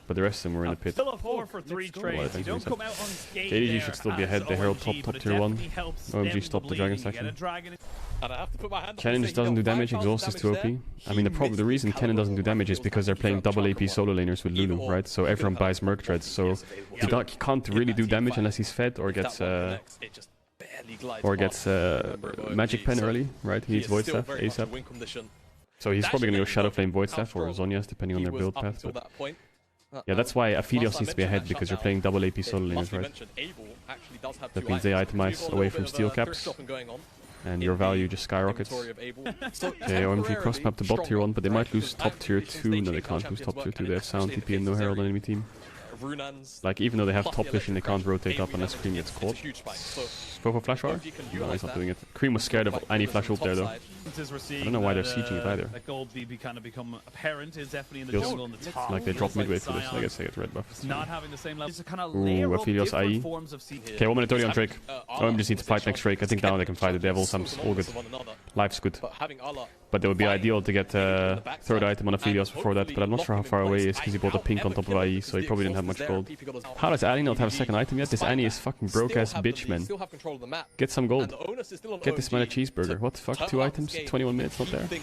But the rest of them were in the pit. Still a 4 for 3 trades. You don't come out unscathed. KDG should still be ahead. They herald top tier 1. OMG stopped the dragon section. Kennen just doesn't do damage. Exhaust is too OP. I mean, the reason Kennen doesn't do damage is because they're playing double AP solo laners with Lulu, right? So everyone buys Merc Dreads. So he can't really do damage unless he's fed or gets Magic Pen early, right? He needs Void Staff ASAP. So he's probably gonna go Shadow Flame Void Staff or Zhonya's depending on their build path. But yeah, that's why Aphelios needs to be ahead, because you're playing double AP solo laners, right? That means they itemize away from steel caps, and your value just skyrockets. Okay, OMG cross map to bot tier 1, but they might lose top tier 2. No, they can't lose top tier 2. They have Sound TP and no Herald on enemy team. Like, even though they have top vision, they can't rotate up unless Cream gets caught. Go for flash R? No, he's not doing it. Cream was scared of any flash ult there, though. I don't know why they're sieging it either. Like they drop midway through this, I guess they get red buff. Ooh, Aphelios IE. Okay, 1 minute 30 on Drake. OM just needs to fight next Drake. I think now they can fight the devil. All good. Life's good. But it would be ideal to get third item on Aphelios before that, but I'm not sure how far away he is because he bought a pink on top of IE, so he probably didn't have much gold. How does Annie not have a second item yet? This Annie is fucking broke-ass bitch, man. Get some gold. Get this man a cheeseburger. What the fuck? 2 items? 21 minutes, not there? Okay,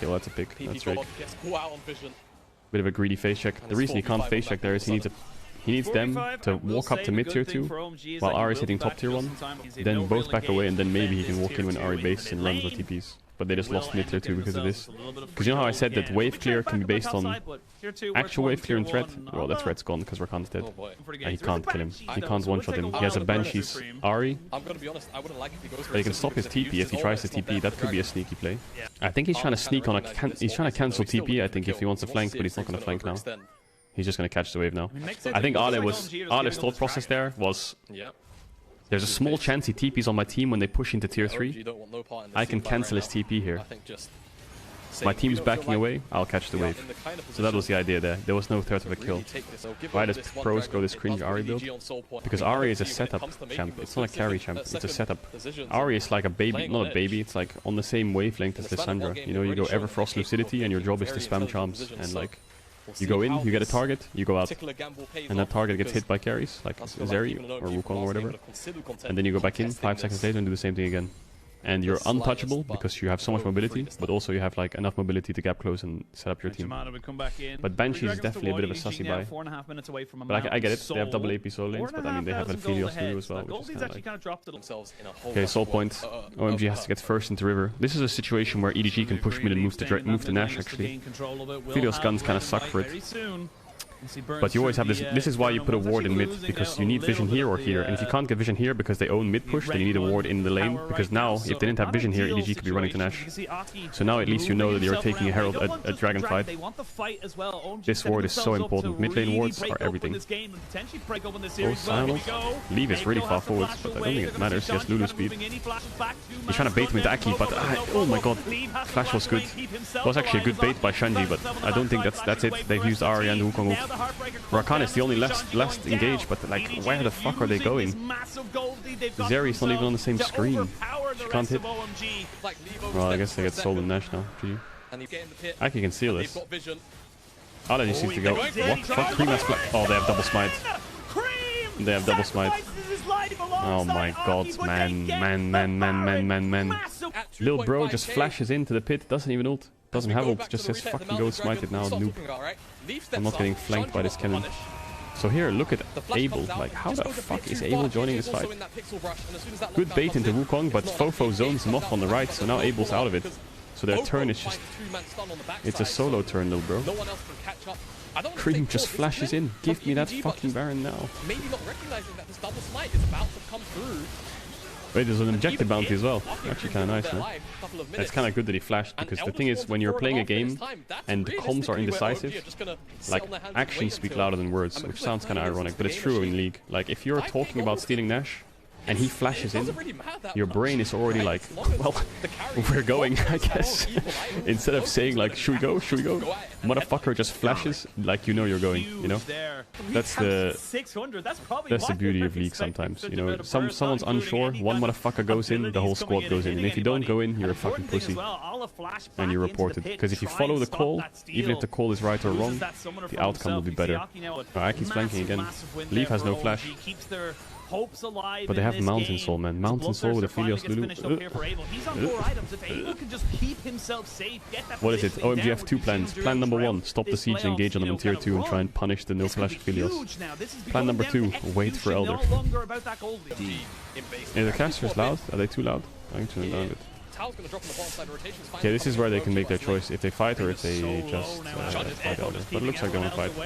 well that's a pick. That's Drake. Bit of a greedy face check. The reason he can't face check there is he needs them to walk up to mid tier 2 while Ari is hitting top tier 1. Then both back away and then maybe he can walk in when Ari bases and runs with TPs. But they just lost mid tier 2 because of this. Because you know how I said that wave clear can be based on actual wave clear and threat? Well, that threat's gone because Rakan's dead. And he can't kill him. He can't one-shot him. He has a Banshee's Ari. But he can stop his TP if he tries to TP. That could be a sneaky play. I think he's trying to sneak on a... He's trying to cancel TP, I think, if he wants to flank, but he's not going to flank now. He's just going to catch the wave now. I think Ale's thought process there was... There's a small chance he TPs on my team when they push into tier 3. I can cancel his TP here. My team's backing away, I'll catch the wave. So that was the idea there. There was no threat of a kill. Why does pros go this cringe Ari build? Because Ari is a setup champ. It's not a carry champ, it's a setup. Ari is like a baby, not a baby, it's like on the same wavelength as Lissandra. You know, you go Everfrost Lucidity and your job is to spam charms and like... You go in, you get a target, you go out. And that target gets hit by carries, like Zeri or Wukong or whatever. And then you go back in 5 seconds later and do the same thing again. And you're untouchable because you have so much mobility, but also you have like enough mobility to gap close and set up your team. But Banshee is definitely a bit of a sussy buy. But I get it, they have double AP solo lanes, but I mean they have Aphelios too as well, which is kind of like... Okay, soul point. OMG has to get first into river. This is a situation where EDG can push mid and move to Nash actually. Aphelios guns kind of suck for it. But you always have this. This is why you put a ward in mid, because you need vision here or here. And if you can't get vision here because they own mid push, then you need a ward in the lane. Because now, if they didn't have vision here, EDG could be running to Nash. So now at least you know that you're taking a Herald, a Dragon fight. This ward is so important. Mid lane wards are everything. Oh, Simons. Leave is really far forwards, but I don't think it matters. Just Lulu speed. He's trying to bait him into Aki, but oh my god, Flash was good. It was actually a good bait by Shanji, but I don't think that's it. They've used Arya and Wukong. Rakan is the only last engaged, but like, where the fuck are they going? Zeri's not even on the same screen. She can't hit. Well, I guess they get sold in Nash now. GG. Aki can seal this. Ala just needs to go. What? Fuck? Cream has oh, they have double smite. They have double smite. Oh my god, man. Little bro just flashes into the pit, doesn't even ult. Doesn't have ult, just says fucking go smite it now, noob. I'm not getting flanked by this cannon. So here, look at Abel. Like, how the fuck is Abel joining this fight? Good bait into Wukong, but Fofo zones him off on the right, so now Abel's out of it. So their turn is just... It's a solo turn, little bro. Cream just flashes in. Give me that fucking Baron now. Maybe not recognizing that this double smite is about to come through. Wait, there's an objective bounty as well. Actually kind of nice, man. It's kind of good that he flashed, because the thing is, when you're playing a game and the comms are indecisive, like, actions speak louder than words, which sounds kind of ironic, but it's true in League. Like, if you're talking about stealing Nash, and he flashes in, your brain is already like, well, we're going, I guess. Instead of saying like, should we go? Motherfucker just flashes, like, you know you're going, you know? That's the beauty of League sometimes, you know? Someone's unsure, one motherfucker goes in, the whole squad goes in. And if you don't go in, you're a fucking pussy. And you're reported. Because if you follow the call, even if the call is right or wrong, the outcome will be better. Aki's flanking again. Leaf has no flash. But they have Mountain Soul, man. Mountain Soul with Aphelios Lulu. What is it? OMG have two plans. Plan number 1, stop the siege, engage on them in tier 2 and try and punish the no flash Aphelios. Plan number 2, wait for Elder. Are the casters loud? Are they too loud? I'm turn it down a bit. Okay, this is where they can make their choice, if they fight or if they just fight Elder. But it looks like they want to fight.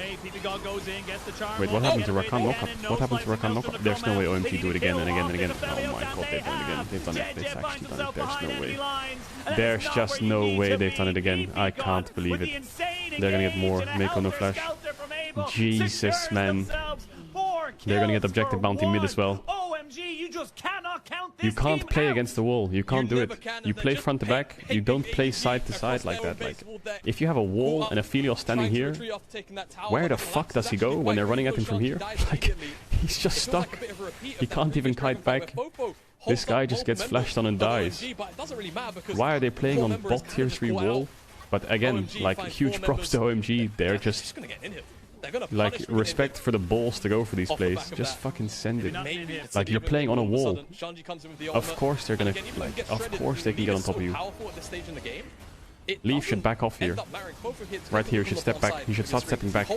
Wait, what happened to Rakan knockup? What happened to Rakan knockup? There's no way OMG do it again and again and again. Oh my god, they've done it again. They've done it. They've actually done it. There's no way. There's just no way they've done it again. I can't believe it. They're gonna get more. Mako no flash. Jesus, man. They're gonna get objective bounty mid as well. You can't play against the wall. You can't do it. You play front to back. You don't play side to side like that. Like, if you have a wall and Aphelios standing here, where the fuck does he go when they're running at him from here? Like, he's just stuck. He can't even kite back. This guy just gets flashed on and dies. Why are they playing on bot tier 3 wall? But again, like, huge props to OMG. They're just... Like, respect for the balls to go for these plays. Just fucking send it. Like, you're playing on a wall. Of course they're gonna, like, of course they can get on top of you. Leaf should back off here. Right here, he should step back. He should start stepping back.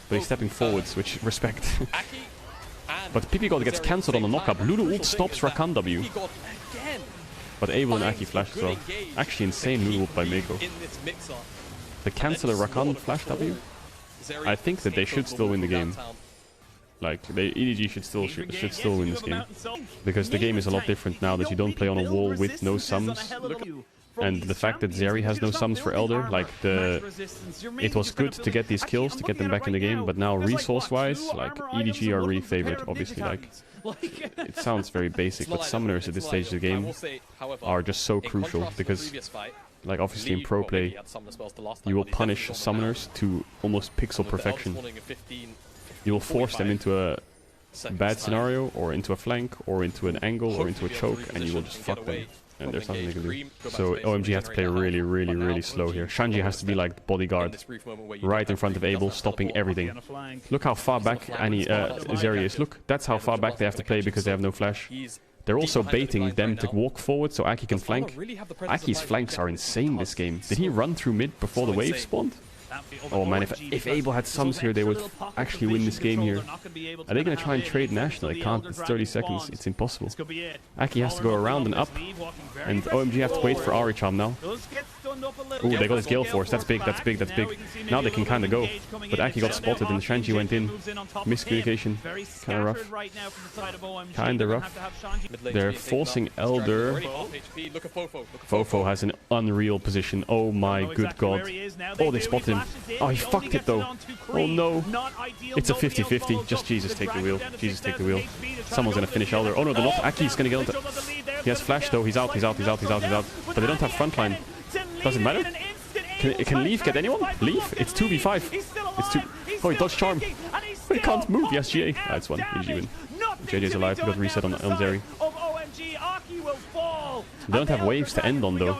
But he's stepping forwards, which, respect. But PP God gets cancelled on the knockup. Lulu ult stops Rakan W. But Abel and Aki flashed as well. Actually insane Lulu ult by Mako. The canceller Rakan flash W? I think that they should still win the game. Like, EDG should still win this game. Because the game is a lot different now that you don't play on a wall with no sums. And the fact that Zeri has no sums for Elder, like, it was good to get these kills, to get them back in the game, but now resource-wise, like, EDG are really favored, obviously. Like, it sounds very basic, but summoners at this stage of the game are just so crucial, because... Like, obviously in pro play, you will punish summoners to almost pixel perfection. You will force them into a bad scenario, or into a flank, or into an angle, or into a choke, and you will just fuck them. And there's nothing they can do. So OMG has to play really, really, really slow here. Shanji has to be like the bodyguard, right in front of Abel, stopping everything. Look how far back Zeri is. Look, that's how far back they have to play because they have no flash. They're also baiting them to walk forward so Aki can flank. Aki's flanks are insane this game. Did he run through mid before the wave spawned? Oh man, if Abel had sums here, they would actually win this game here. Are they going to try and trade Nash? No, they can't. It's 30 seconds. It's impossible. Aki has to go around and up. And OMG have to wait for Ari Charm now. Ooh, they got his Gale Force. That's big, that's big, that's big. Now they can kind of go. But Aki got spotted and Shanji went in. Miscommunication. Kind of rough. Kind of rough. They're forcing Elder. Fofo has an unreal position. Oh my good god. Oh, they spotted him. Oh, he fucked it though. Oh no. It's a 50-50. Just Jesus, take the wheel. Jesus, take the wheel. Someone's gonna finish Elder. Oh no, they're not. Aki's gonna get onto... He has flash though. He's out, he's out, he's out, he's out, he's out. But they don't have frontline. Does it matter? Can Leaf get anyone? Leaf? It's 2v5. It's 2... Oh, he dodged charm. He can't move. Yes, GA. That's one. GG win. JJ's alive. He got reset on Zeri. They don't have waves to end on though.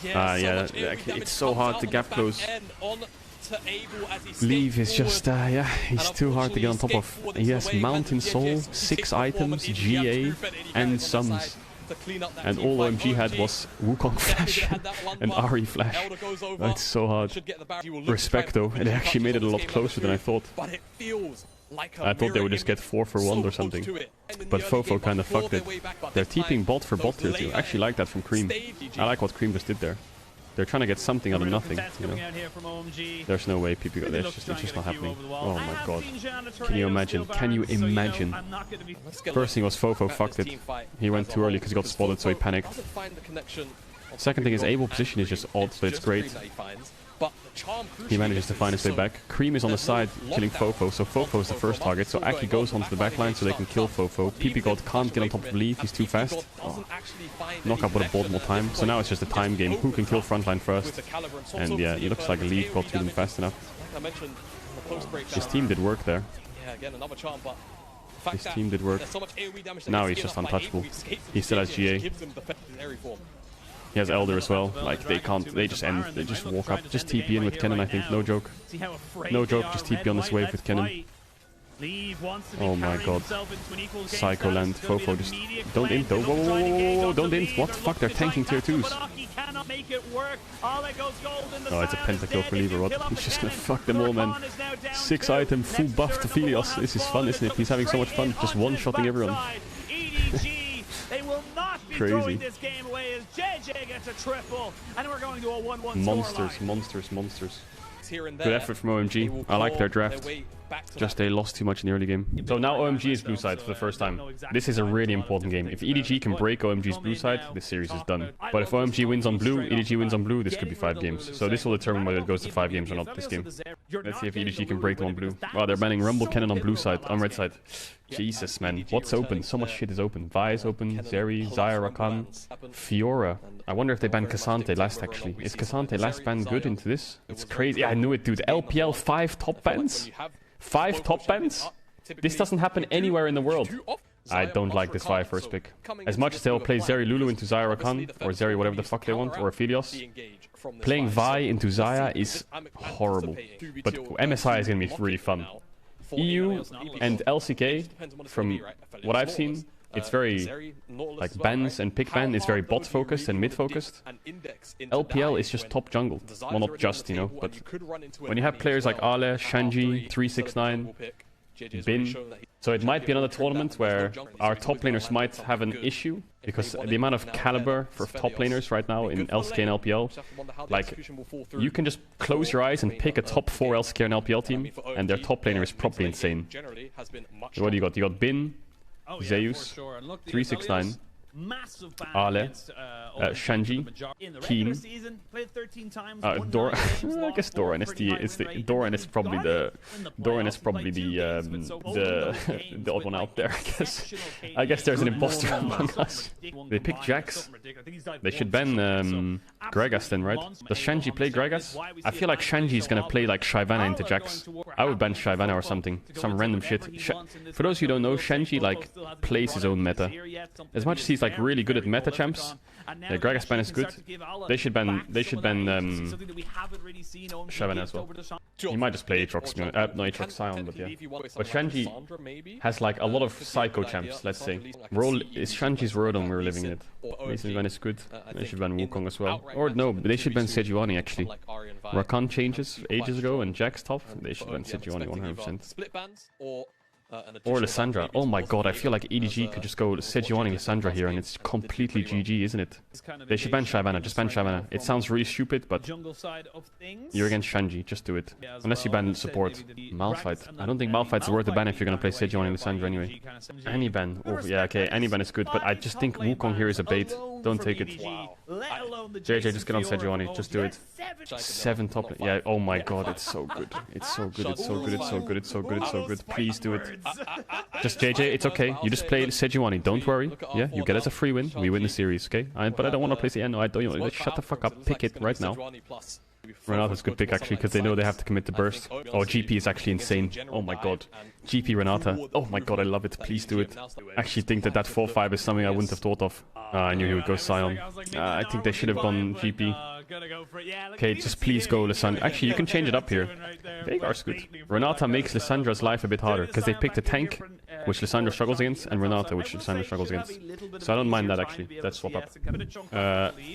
Yeah, it's so hard to gap close. Leave is just, yeah, he's too hard to get on top of. He has Mountain Soul, 6 items, GA, and Sums. And all OMG had was Wukong Flash and Ari Flash. That's so hard. Respect though, and they actually made it a lot closer than I thought. I thought they would just get 4 for 1 or something. But Fofo kind of fucked it. They're TPing bot for bot tier 2. I actually like that from Cream. I like what Cream just did there. They're trying to get something out of nothing, you know. There's no way PP got this. It's just not happening. Oh my god. Can you imagine? Can you imagine? First thing was Fofo fucked it. He went too early because he got spotted, so he panicked. Second thing is Abel position is just odd, so it's great. He manages to find his way back. Cream is on the side killing Fofo, so Fofo is the first target. So Aki goes onto the backline so they can kill Fofo. PP God can't get on top of Leaf, he's too fast. Oh. Knockout would have bought more time. So now it's just a time game. Who can kill frontline first? And yeah, it looks like Leaf got to them fast enough. His team did work there. His team did work. Now he's just untouchable. He still has GA. He has Elder as well. Like, they can't... They just end. They just walk up. Just TP in with Kennen, I think. No joke. No joke. Just TP on this wave with Kennen. Oh my god. Psycho land. Fofo just... Don't int though. Whoa, whoa, whoa, whoa, whoa. Don't int. What the fuck? They're tanking tier 2s. Oh, it's a pentakill for Lever. What? He's just gonna fuck them all, man. 6 item, full buff to Philios. This is fun, isn't it? He's having so much fun. Just one-shotting everyone. They will not be throwing this game away as JJ gets a triple, and we're going to a 1-1 monsters, monsters, monsters. Good effort from OMG. I like their draft. Just they lost too much in the early game. So now OMG is blue side for the first time. This is a really important game. If EDG can break OMG's blue side, this series is done. But if OMG wins on blue, EDG wins on blue, this could be 5 games. So this will determine whether it goes to 5 games or not this game. Let's see if EDG can break them on blue. Oh, they're banning Rumble Cannon on blue side, on red side. Jesus, man. What's open? So much shit is open. Vi is open, Zeri, Zaya Rakan, Fiora. I wonder if they banned Cassante last, actually. Is Cassante last ban good into this? It's crazy. Yeah, I knew it, dude. LPL 5 top bans? 5 top bans? This doesn't happen anywhere in the world. I don't like this Vi first pick. As much as they'll play Zeri Lulu into Zaya Rakan, or Zeri whatever the fuck they want, or Aphelios, playing Vi into Zaya is horrible. But MSI is going to be really fun. EU and LCK, from what I've seen, it's very, like, bans and pick ban is very bot focused and mid focused. LPL is just top jungle. Well, not just, you know, but when you have players like Ale, Shanji, 369, Bin, so it might be another tournament where our top laners might have an issue, because the amount of caliber for top laners right now in LCK and LPL, like, you can just close your eyes and pick a top 4 LCK and LPL team, and their top laner is probably insane. So what do you got? You got Bin, Zeus, 369, Ale, Shanji, Keen, Dora. I guess Doran is Doran is probably the odd one out there. I guess there's an imposter among us. They picked Jax. They should ban Gragas then, right? Does Shanji play Gragas? I feel like Shanji is gonna play like Shyvana into Jax. I would ban Shyvana or something, some random shit. For those who don't know, Shanji like plays his own meta. As much as he's like really good at meta champs, yeah, Gragas ban is good. They should ban Shyvana as well. He might just play Aatrox, no Aatrox Scion, but yeah. But Shanji has like a lot of psycho champs, let's say. It's Shanji's world and we're living in it. Mason ban is good. They should ban Wukong as well. Or no, but they should ban Sejuani actually. Rakan changes ages ago and Jax top. They should ban Sejuani 100%. Or Lissandra. Oh my god, I feel like EDG could just go Sejuani Lissandra here and it's completely GG, isn't it? They should ban Shyvana, just ban Shyvana. It sounds really stupid, but you're against Shanji, just do it. Unless you ban support. Malphite. I don't think Malphite's worth a ban if you're gonna play Sejuani Lissandra anyway. Any ban. Oh, yeah, okay, any ban is good, but I just think Wukong here is a bait. Don't take it. JJ, just get on Sejuani, just do it. 7 top lane. Yeah, oh my god, it's so good. It's so good, it's so good, it's so good, it's so good, it's so good. Please do it. Just JJ, it's okay. You just play Sejuani, don't worry. Yeah, you get us a free win. We win the series, okay? But I don't want to play the end. No, I don't. Shut the fuck up. Pick it right now. Renata's a good pick actually, because they know they have to commit the burst. Oh, GP is actually insane. Oh my god. GP Renata. Oh my god, I love it. Please do it. I actually think that 4-5 is something I wouldn't have thought of. I knew he would go Sion. I think they should have gone GP. Okay, just please go Lissandra. Actually, you can change it up here. Veigar's good. Renata makes Lissandra's life a bit harder, because they picked a tank, which Lissandra struggles against, and Renata, which Lissandra struggles against. So I don't mind that actually. Let's swap up.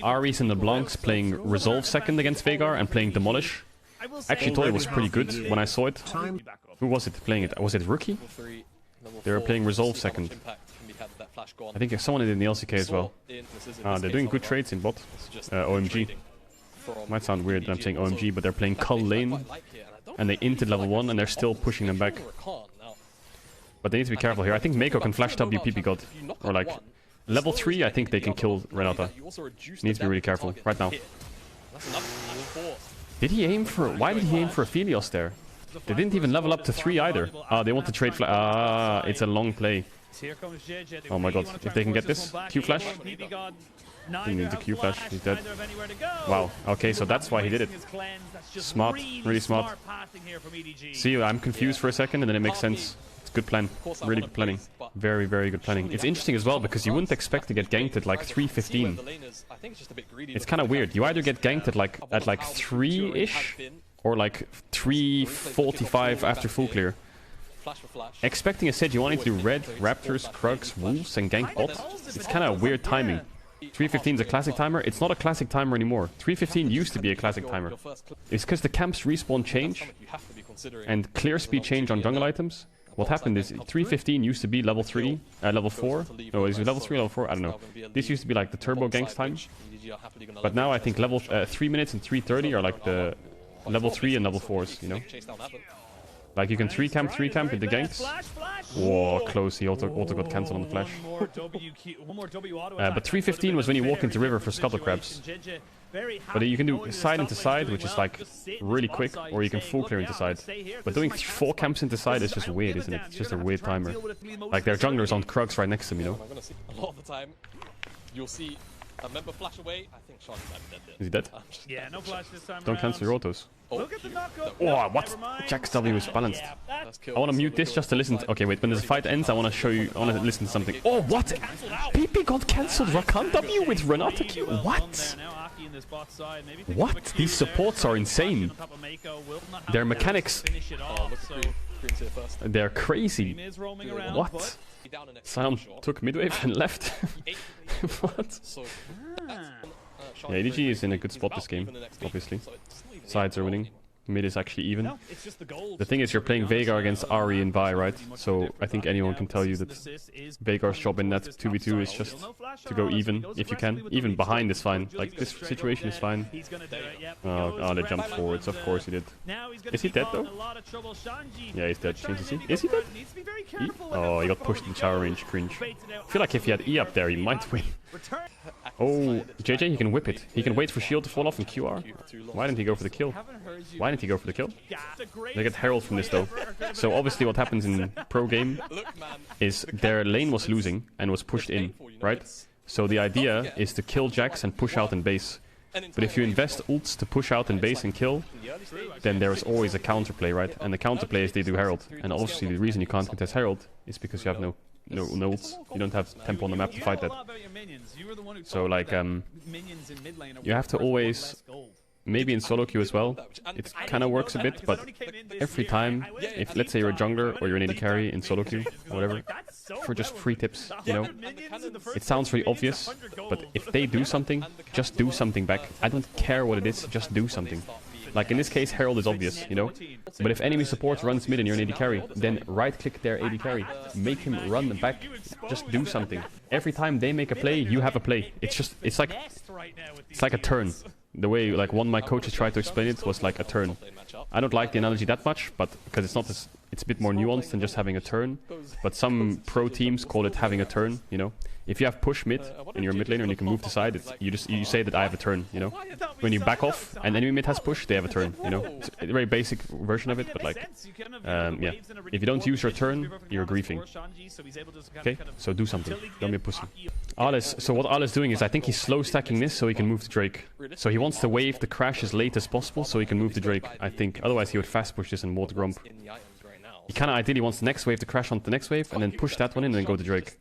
Aries and LeBlanc's playing Resolve second against Veigar and playing Demolish. I actually thought it was pretty good when I saw it. Who was it playing it? Was it Rookie? They were playing Resolve second. I think someone did in the LCK as well. They're doing good trades in bot. OMG. Might sound weird that I'm saying OMG, but they're playing Cull lane. And they inted level 1 and they're still pushing them back. But they need to be careful here. I think Mako can flash WPP God. Or like... Level 3, I think they can kill Renata. Needs to be really careful. Right now. Did he aim for... Why did he aim for Aphelios there? They didn't even level up to 3 either. Ah, they want to trade flash. It's a long play. Oh my god. If they can get this. Q flash. He needs a Q flash. He's dead. Wow. Okay, so that's why he did it. Smart. Really smart. See, I'm confused for a second and then it makes sense. It's good plan. Really good planning. Very, very good planning. It's interesting as well because you wouldn't expect to get ganked at like 3:15. It's kind of weird. You either get ganked at like 3-ish or like 3:45 after full clear. Expecting a Sejuani to do red, Raptors, Krugs, Wolves and gank bot. It's kind of weird timing. 3:15 is a classic timer. It's not a classic timer anymore. 3:15 used to be a classic timer. It's because the camps respawn change and clear speed change on jungle items. What happened is 3:15 used to be level 3, level 4. No, is it level 3 level 4? I don't know. This used to be like the turbo ganks time. But now I think level 3 minutes and 3:30 are like the level 3 and level 4s, you know? Like you can 3 camp with the ganks. Whoa, close. He auto got cancelled on the flash. But 3:15 was when you walk into river for scuttle crabs. But you can do side into side, which is like really quick, or you can full clear into side. But doing 4 camps into side is just weird, isn't it? It's just a weird timer. Like their junglers on Krugs right next to them, you know? A lot of the time, you'll see a member flash away. I think Sean's dead. Is he dead? Yeah, no flash this time. Don't cancel your autos. Look at the knockup. Oh, what? Jack's W is balanced. I want to mute this just to listen to... Okay, wait, when the fight ends, I want to show you... I want to listen to something. Oh, what? PP got cancelled. Rakan W with Renata Q. What? What? These supports are insane. Their mechanics... They're crazy. What? Sion took midwave and left. What? Yeah, EDG is in a good spot this game, obviously. Sides are winning. Mid is actually even. The thing is, you're playing Veigar against Ahri and Vi, right? So I think anyone can tell you that Veigar's job in that 2v2 is just to go even, if you can. Even behind is fine. Like, this situation is fine. Oh, they jumped forwards. Of course he did. Is he dead, though? Yeah, he's dead. Is he dead? Oh, he got pushed in shower range. Cringe. I feel like if he had E up there, he might win. Oh, JJ, he can whip it. He can wait for shield to fall off and QR. Why didn't he go for the kill? Why didn't he go for the kill? They get Herald from this though. So obviously what happens in pro game is their lane was losing and was pushed in, right? So the idea is to kill Jax and push out in base. But if you invest ults to push out in base and kill, then there is always a counterplay, right? And the counterplay is they do Herald. And obviously the reason you can't contest Herald is because you have no ults. You don't have tempo on the map to fight that. So like you have to always, maybe in solo queue as well, it kind of works a bit, but every time, if let's say you're a jungler or you're an AD carry in solo queue or whatever, for just free tips, you know, it sounds really obvious, but if they do something, just do something back. I don't care what it is, just do something. Like in this case, Herald is obvious, you know? But if enemy support runs mid and you're an AD carry, then right-click their AD carry. Make him run back. Just do something. Every time they make a play, you have a play. It's like a turn. The way like one of my coaches tried to explain it was like a turn. I don't like the analogy that much, but because it's not as, it's a bit more nuanced than just having a turn. But some pro teams call it having a turn, you know? If you have push mid and you're a mid laner and you can move to side, you say that I have a turn, you know? When you back off and enemy mid has push, they have a turn, you know? It's a very basic version of it, but like, yeah. If you don't use your turn, you're griefing. Okay, so do something. Don't be a pussy. So what Ale is doing is I think he's slow stacking this so he can move to Drake. So he wants to wave the crash as late as possible so he can move to Drake, I think. Otherwise he would fast push this and ward Grump. He kind of ideally wants the next wave to crash onto the next wave and then push that one in and then go to Drake.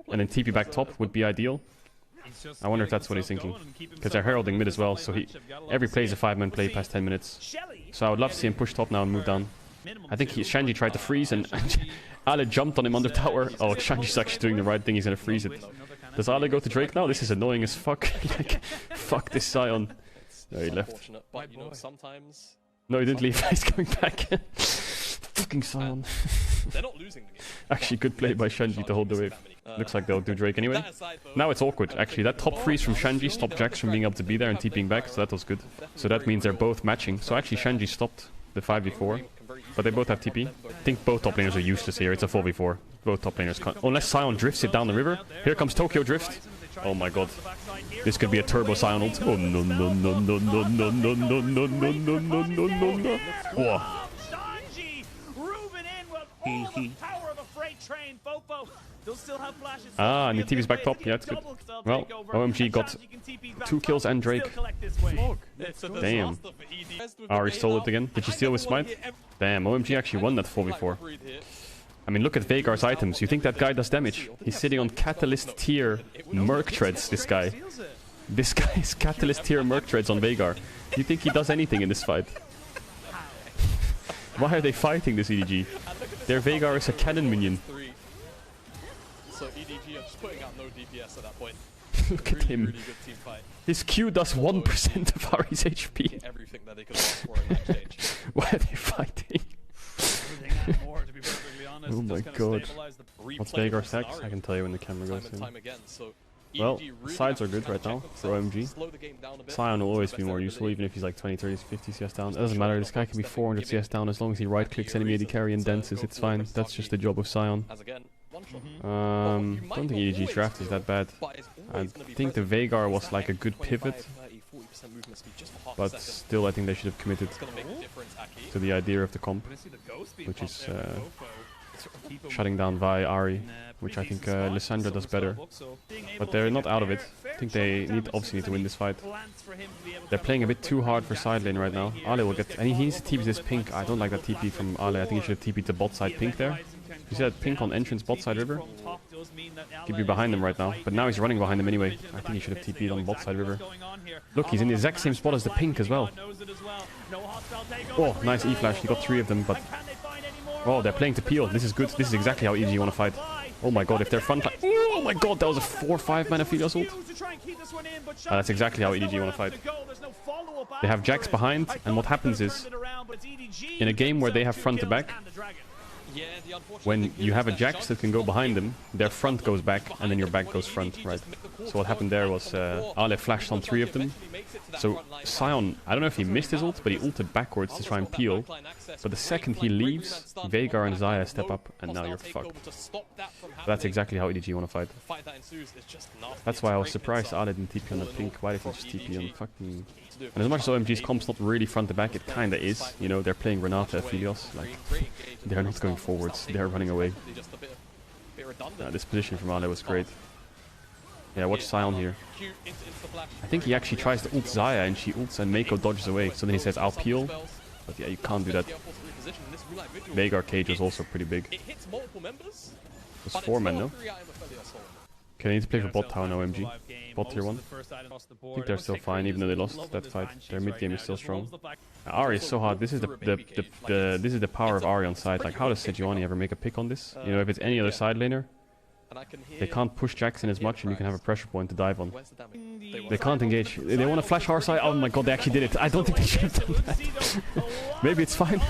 And then TP back top would be ideal. I wonder if that's what he's thinking. Because they're heralding mid as well, so every play is a 5-man play past 10 minutes. So I would love to see him push top now and move down. I think Shanji tried to freeze and Ale jumped on him under tower. Oh, Shanji's actually doing the right thing, he's gonna freeze it. Does Ale go to Drake now? This is annoying as fuck. Like, fuck this Sion. No, he left. No, he didn't leave, he's coming back. Fucking Sion. They're not losing the game. Actually, good play by Shanji to hold the wave. Looks like they'll do Drake anyway. Now it's awkward, actually. That top freeze from Shanji stopped Jax from being able to be there and TPing back, so that was good. So that means they're both matching. So actually, Shanji stopped the 5v4, but they both have TP. I think both top laners are useless here. It's a 4v4. Both top laners can't. Unless Sion drifts it down the river. Here comes Tokyo Drift. Oh my god. This could be a turbo Sion ult. Oh no no no no no no no no no no no no no no no. Whoa. Ah, and the TV's back top. Yeah, it's good. Well, OMG got 2 kills and Drake. Damn. Ari stole it again. Did she steal with Smite? Damn, OMG actually won that 4v4. I mean, look at Veigar's items. You think that guy does damage? He's sitting on Catalyst tier Merc Treads, this guy. This guy is Catalyst tier Merc Treads on Veigar. Do you think he does anything in this fight? Why are they fighting this EDG? Their Veigar is a cannon minion. So EDG are just putting out no DPS at that point. Look at him. Really good team fight. His Q does 1% of Ari's HP. Everything that they could ask for in that stage. Why are they fighting? Oh my god. What's Veigar stacks? I can tell you when the camera goes in. Well, sides are good right now for OMG. Sion will always be more useful, even if he's like 20, 30, 50 CS down. It doesn't matter, this guy can be 400 CS down as long as he right-clicks enemy AD carry and dances, it's fine. That's just the job of Sion. Don't think EDG's draft is that bad. I think the Veigar was like a good pivot, but still I think they should have committed to the idea of the comp, which is shutting down Vi Ari, which I think Lissandra does better. But they're not out of it. I think they obviously need to win this fight. They're playing a bit too hard for side lane right now. Ale will get... And he needs to TP this pink. I don't like that TP from Ale. I think he should have TP'd the bot side pink there. You see that pink on entrance bot side river? Could be behind him right now. But now he's running behind him anyway. I think he should have TP'd on bot side river. Look, he's in the exact same spot as the pink as well. Oh, nice E-flash. He got 3 of them, but... Oh, they're playing to peel. This is good. This is exactly how EG want to fight. Oh my god, if they're front line... Oh my god, that was a 4-5 mana Aphelios ult. That's exactly how EDG want to fight. They have Jax behind, and what happens is, in a game where they have front to back, when you have a Jax that can go behind them, their front goes back, and then your back goes front, right? So what happened there was, Ale flashed on 3 of them. So Sion, I don't know if he missed his ult, but he ulted backwards to try and peel. But the second he leaves, Veigar and Xayah step up, and now you're fucked. That's exactly how EDG want to fight. That's why I was surprised Ale didn't TP on the pink. Why did he just TP on fucking... And as much as OMG's comp's not really front to back, it kinda is. You know, they're playing Renata, Aphelios. Like, they're not going forwards, they're running away. This position from Ale was great. Yeah, watch Sion here. I think he actually tries to ult Xayah and she ults and Mako dodges away. So then he says, I'll peel. But yeah, you can't do that. Veigar cage was also pretty big. It was 4 men, no? Okay, I need to play for bot tower now, OMG. Bot tier 1. I think they're still fine, even though they lost that fight. Their mid game is still strong. Ari is so hard. This is the power of Ari on side. Like, how does Sejuani ever make a pick on this? You know, if it's any other side laner, They can't push Jackson as much, and you can have a pressure point to dive on. They can't engage. They want to flash our side. Oh my god, they actually did it. I don't think they should have done that. Maybe it's fine.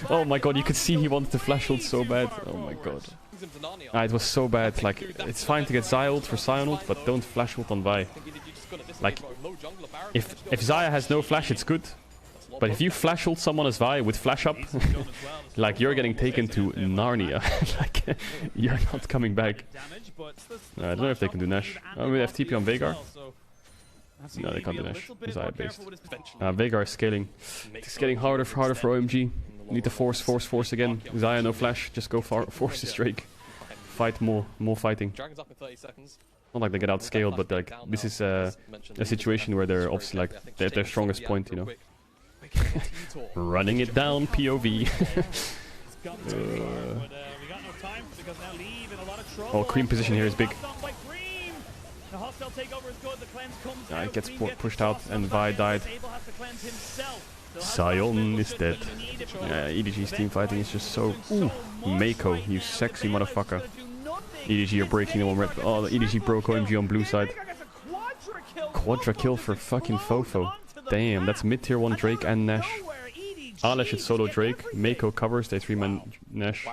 Oh my god, you could see he wanted to flash ult so bad. Oh my god. It was so bad. Like, it's fine to get Xayah ult for Sion ult, but don't flash ult on Vi. Like, if Xayah has no flash, it's good. But if you flash ult someone as Vi with flash up, like, you're getting taken to Narnia. Like, you're not coming back. I don't know if they can do Nash. Oh, we have TP on Veigar. No, they can't do Nash. Xayah based. Veigar is scaling. It's getting harder for OMG. Need to force again. Xayah no flash. Just go force this Drake. Fight more fighting. Not like they get outscaled, but like this is a situation where they're obviously like at their strongest point, you know. Running it down, POV. Oh, Cream position here is big. It gets pushed out, and Vi died. Sion is dead. Yeah, EDG's team fighting is just so... Ooh, Mako, you sexy motherfucker. EDG, you're breaking the one red... Oh, the EDG broke OMG on blue side. Quadra kill for fucking Fofo. Damn, that's mid-tier 1 Drake and Nash. Ale should solo Drake. Mako covers, they 3-man Nash.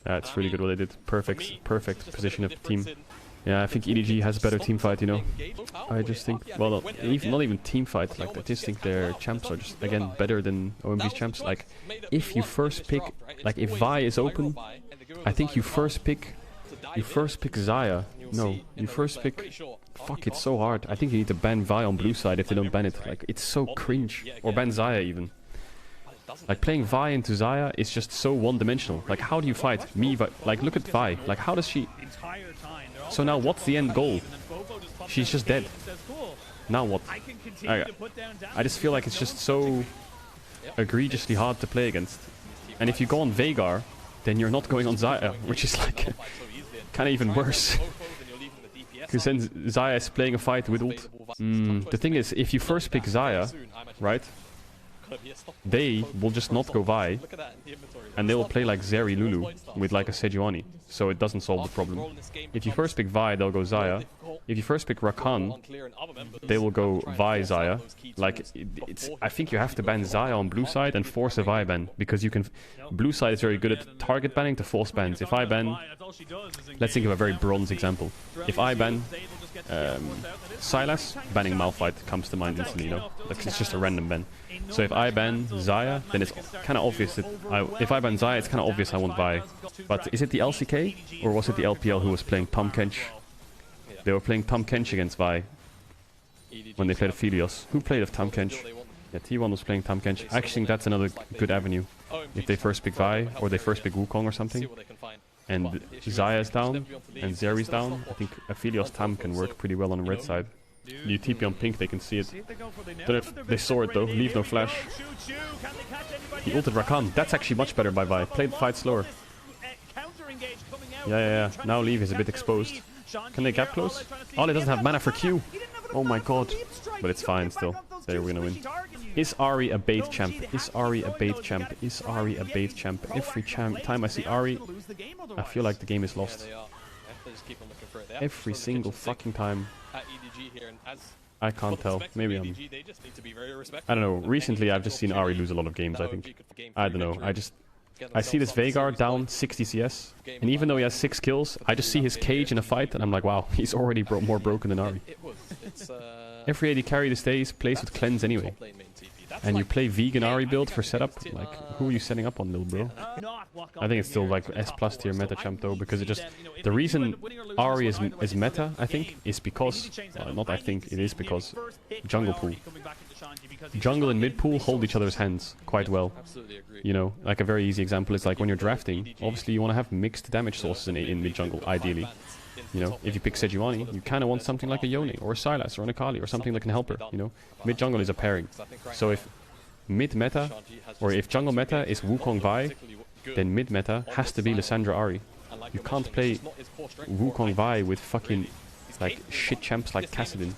That's really good what they did. Perfect position of the team. Yeah, I think EDG has better team fight, you know. I just think, well, not even team fight. Like, I just think their champs are just, again, better than OMG's champs. Like, if you first pick, like, if Vi is open, I think you first pick Xayah. No, you first pick... Fuck, it's so hard. I think you need to ban Vi on blue side if they don't ban it. Like, it's so cringe. Or ban Xayah even. Like, playing Vi into Xayah is just so one-dimensional. Like, how do you fight? Like, look at Vi. Like, how does she... So now what's the end goal? She's just dead. Now what? I just feel like it's just so egregiously hard to play against. And if you go on Veigar, then you're not going on Xayah, which is like kind of even worse. Because then Xayah is playing a fight with ult. The thing is, if you first pick Xayah, right? They will just not go Vi, and they will play like Zeri Lulu with like a Sejuani, so it doesn't solve the problem. If you first pick Vi, they'll go Xayah. If you first pick Rakan, they will go Vi Xayah. Like, I think you have to ban Xayah on blue side and force a Vi ban, because you can... Blue side is very good at target banning to force bans. If I ban... Let's think of a very bronze example. If I ban Sylas, banning Malphite comes to mind instantly, you know? Like, it's just a random ban. So if I ban Xayah, then it's kind of obvious that if I ban Xayah, it's kind of obvious I want Vi. But is it the LCK, or was it the LPL who was playing Tahm Kench? They were playing Tahm Kench against Vi when they played Aphelios. Who played of Tahm Kench? Yeah, T1 was playing Tahm Kench. I actually think that's another good avenue. If they first pick Vi, or they first pick Wukong or something, and Xayah is down, and Zeri's down, I think Aphelios Tahm can work pretty well on the red side. You TP on pink, they can see it. Don't know if they saw it though. Leave no flash. He ulted Rakan. That's actually much better by Vi. Play the fight slower. Yeah. Now Leave is a bit exposed. Can they gap close? Ale doesn't have mana for Q. Oh my god. But it's fine still. They're gonna win. Is Ahri a bait champ? Is Ahri a bait champ? Is Ahri a bait champ? Every time I see Ahri, I feel like the game is lost. Every single fucking time. I can't tell. Maybe I'm... I don't know. Recently I've just seen Ahri lose a lot of games, I think. I don't know. I see this Veigar down 60 CS, and even though he has 6 kills, I just see his cage in a fight, and I'm like, wow, he's already more broken than Ahri. Every AD carry these days plays with cleanse anyway. And you play vegan Ahri build for setup? Like, who are you setting up on, little bro? I think it's still like S+ tier meta champ though, because it just... The reason Ahri is meta, I think, is because... not I think, it is because jungle pool. Jungle and mid pool hold each other's hands quite well. You know, like a very easy example is like when you're drafting, obviously you want to have mixed damage sources in mid jungle, ideally. You know, if you pick Sejuani, you kind of want something like a Yone, or a Sylas, or an Akali, or something that can help her, you know? Mid-jungle is a pairing. So if mid-meta, or if jungle meta is Wukong Vi, then mid-meta has to be Lissandra Ahri. You can't play Wukong Vi with fucking, like, shit champs like Caedrel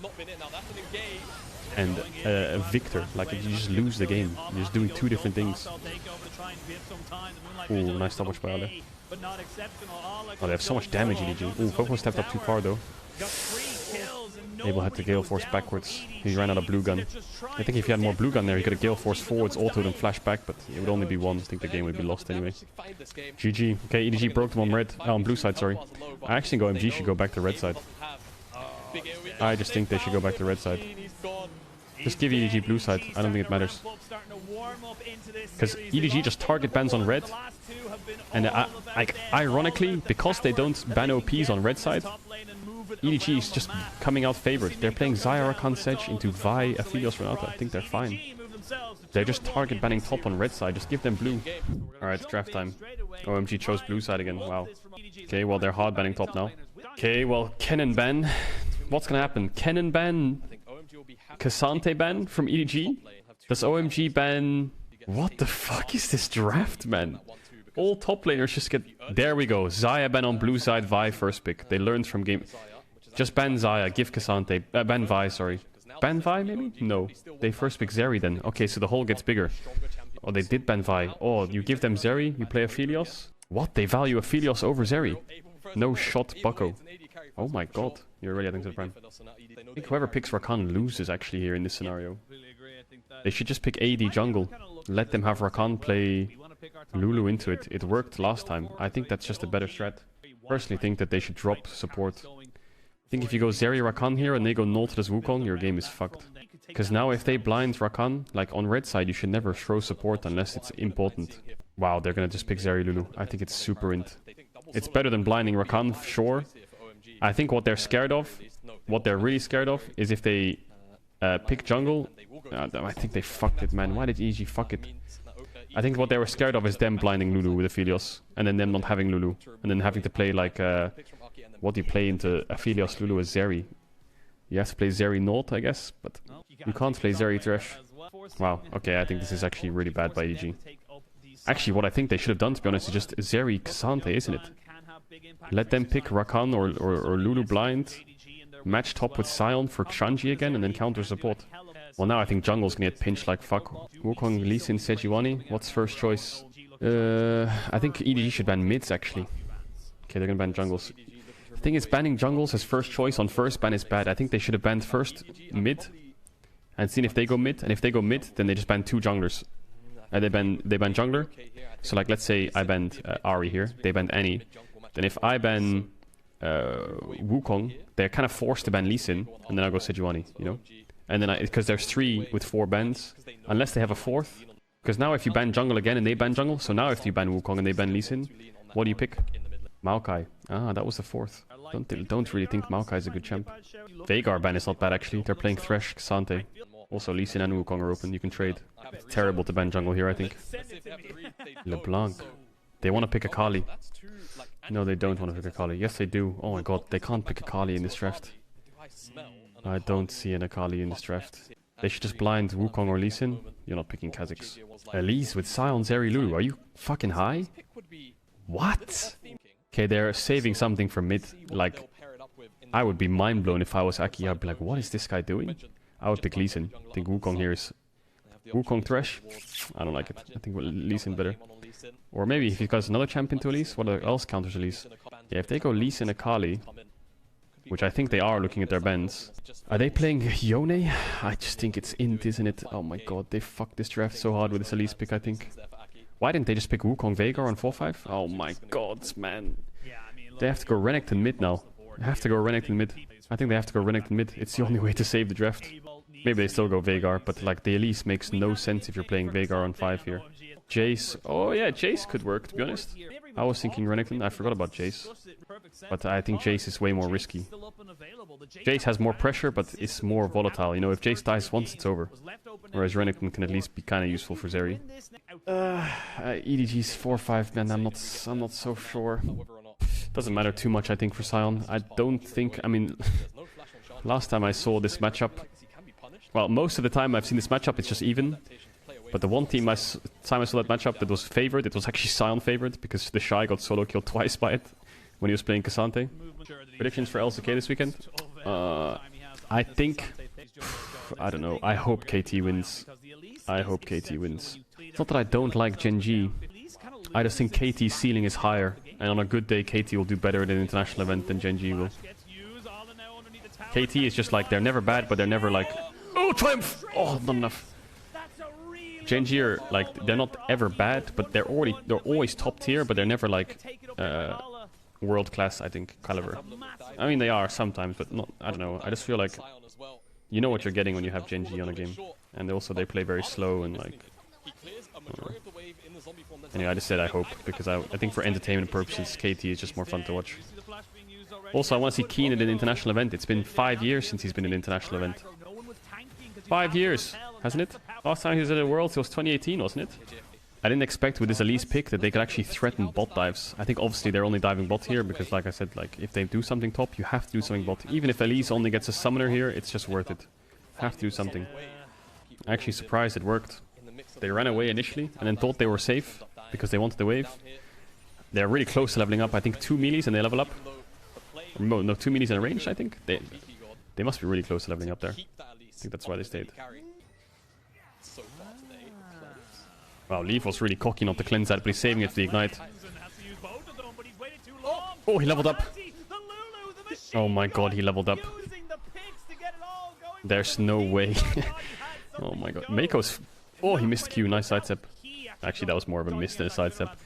and Victor. Like, you just lose the game. You're just doing 2 different things. Ooh, nice stopwatch by Ale. but not exceptional. Oh, they have so much damage, EDG. Ooh, Coco stepped up too far though. Abel had to Gale Force backwards. He ran out of blue gun. I think if he had more blue gun there, he could have Gale Force forwards, autoed and flash back, but it would only be one. I think the game would be lost anyway. GG. Okay, EDG broke them on red. Oh, on blue side, sorry. I actually think OMG should go back to red side. I just think they should go back to red side. Just give EDG blue side. I don't think it matters. Because EDG just target bans on red. And like, ironically, because they don't ban OPs on red side, EDG is just coming out favored. They're playing Xayah Rakan Sedge into Vi, Aphelios Renata. I think they're fine. They're just target banning top on red side. Just give them blue. Alright, draft time. OMG chose blue side again. Wow. Okay, well, they're hard banning top now. Okay, well, Kennen ban. What's gonna happen? Kennen ban? K'Sante ban from EDG? Does OMG ban... What the fuck is this draft, man? All top laners just get... There we go. Xayah ban on blue side, Vi first pick. They learned from game... Just ban Xayah, give K'Sante... ban Vi, sorry. Ban Vi, maybe? No. They first pick Zeri then. Okay, so the hole gets bigger. Oh, they did ban Vi. Oh, you give them Zeri, you play Aphelios? What? They value Aphelios over Zeri? No shot, Bucko. Oh my god. You're really adding to the prime. I think whoever picks Rakan loses actually here in this scenario. They should just pick AD jungle. Let them have Rakan play Lulu into it. It worked last time. I think that's just a better strat. Personally think that they should drop support. I think if you go Zeri Rakan here and they go Nautilus Wukong, your game is fucked. Because now if they blind Rakan, like on red side, you should never throw support unless it's important. Wow, they're gonna just pick Zeri Lulu. I think it's super int. It's better than blinding Rakan, sure. I think what they're scared of, what they're really scared of, is if they pick jungle. I think they fucked it, man. Why did EG fuck it? I think what they were scared of is them blinding Lulu with Aphelios, and then them not having Lulu, and then having to play like what do you play into Aphelios Lulu as Zeri? You have to play Zeri Naught, I guess, but you can't play Zeri Thresh. Wow. Okay, I think this is actually really bad by EG. Actually, what I think they should have done, to be honest, is just Zeri K'Sante, isn't it? Let them pick Rakan or Lulu blind, match top with Sion for Shanji again, and then counter support. Well, now I think jungle's gonna get pinched like fuck. Wukong, Lee Sin, Sejuani. What's first choice? I think EDG should ban mids, actually. Okay, they're gonna ban jungles. The thing is, banning jungles as first choice on first ban is bad. I think they should have banned first mid, and seen if they go mid. And if they go mid, then they just ban two junglers. And they ban jungler. So like, let's say I banned Ahri here. They banned Annie. Then if I ban Wukong, they're kind of forced to ban Lee Sin, and then I'll go Sejuani, you know? And then because there's 3 with 4 bans, unless they have a 4th. Because now if you ban jungle again and they ban jungle, so now if you ban Wukong and they ban Lee Sin, what do you pick? Maokai. Ah, that was the 4th. Don't really think Maokai is a good champ. Veigar ban is not bad actually. They're playing Thresh, K'Sante. Also Lee Sin and Wukong are open, you can trade. It's terrible to ban jungle here, I think. LeBlanc. They want to pick Akali. No, they don't want to pick Akali. Yes, they do. Oh my god, they can't pick Akali in this draft. I don't see an Akali in this draft. They should just blind Wukong or Lee Sin. You're not picking Kha'Zix. Elise with Sion, Zeri, Lulu. Are you fucking high? What? Okay, they're saving something from mid. Like, I would be mind blown if I was Aki. I'd be like, what is this guy doing? I would pick Lee Sin. I think Wukong here is... Wukong Thresh? I don't like it. I think Lee Sin better. Or maybe if he got another champion to Elise, what else counters Elise? Yeah, if they go Lee Sin Akali, which I think they are looking at their bans. Are they playing Yone? I just think it's int, isn't it? Oh my god, they fucked this draft so hard with this Elise pick, I think. Why didn't they just pick Wukong Veigar on 4-5? Oh my god, man. They have to go Renekton mid now. They have to go Renekton mid. I think they have to go Renekton mid. It's the only way to save the draft. Maybe they still go Veigar, but like the Elise makes no sense if you're playing Veigar on 5 here. Jace. Oh yeah, Jace could work, to be honest. I was thinking Renekton. I forgot about Jace. But I think Jace is way more risky. Jace has more pressure, but it's more volatile. You know, if Jace dies once, it's over. Whereas Renekton can at least be kind of useful for Zeri. EDG's 4-5, man. I'm not so sure. Doesn't matter too much, I think, for Sion. I don't think... I mean, last time I saw this matchup... Well, most of the time I've seen this matchup, it's just even. But the one time I saw that matchup that was favored, it was actually Sion favored, because the Shy got solo killed twice by it when he was playing K'Sante. Predictions for LCK this weekend? I think... I don't know. I hope KT wins. I hope KT wins. It's not that I don't like Gen G. I just think KT's ceiling is higher. And on a good day, KT will do better at an international event than Gen G will. KT is just like, they're never bad, but they're never like, oh, Triumph! Oh, not enough. Gen G are like, they're not ever bad, but they're always top tier, but they're never like world class, I think, caliber. I mean, they are sometimes, but not, I don't know. I just feel like you know what you're getting when you have Gen G on a game. And also they play very slow and like... Anyway, I just said I hope, because I think for entertainment purposes, KT is just more fun to watch. Also, I want to see Keen at an international event. It's been 5 years since he's been at an international event. 5 years, hasn't it? Last time he was at the Worlds, it was 2018, wasn't it? I didn't expect with this Elise pick that they could actually threaten bot dives. I think obviously they're only diving bot here, because like I said, like if they do something top, you have to do something bot. Even if Elise only gets a summoner here, it's just worth it. Have to do something. I'm actually surprised it worked. They ran away initially, and then thought they were safe, because they wanted the wave. They're really close to leveling up. I think 2 melees and they level up. No, 2 melees in a range, I think. They must be really close to leveling up there. I think that's why they stayed. Wow, Leaf was really cocky not to cleanse that, but he's saving it for the ignite. Oh, he leveled up. Oh my god, he leveled up. There's no way. Oh my god. Mako's... Oh, he missed Q. Nice sidestep. Actually, that was more of a miss than a sidestep.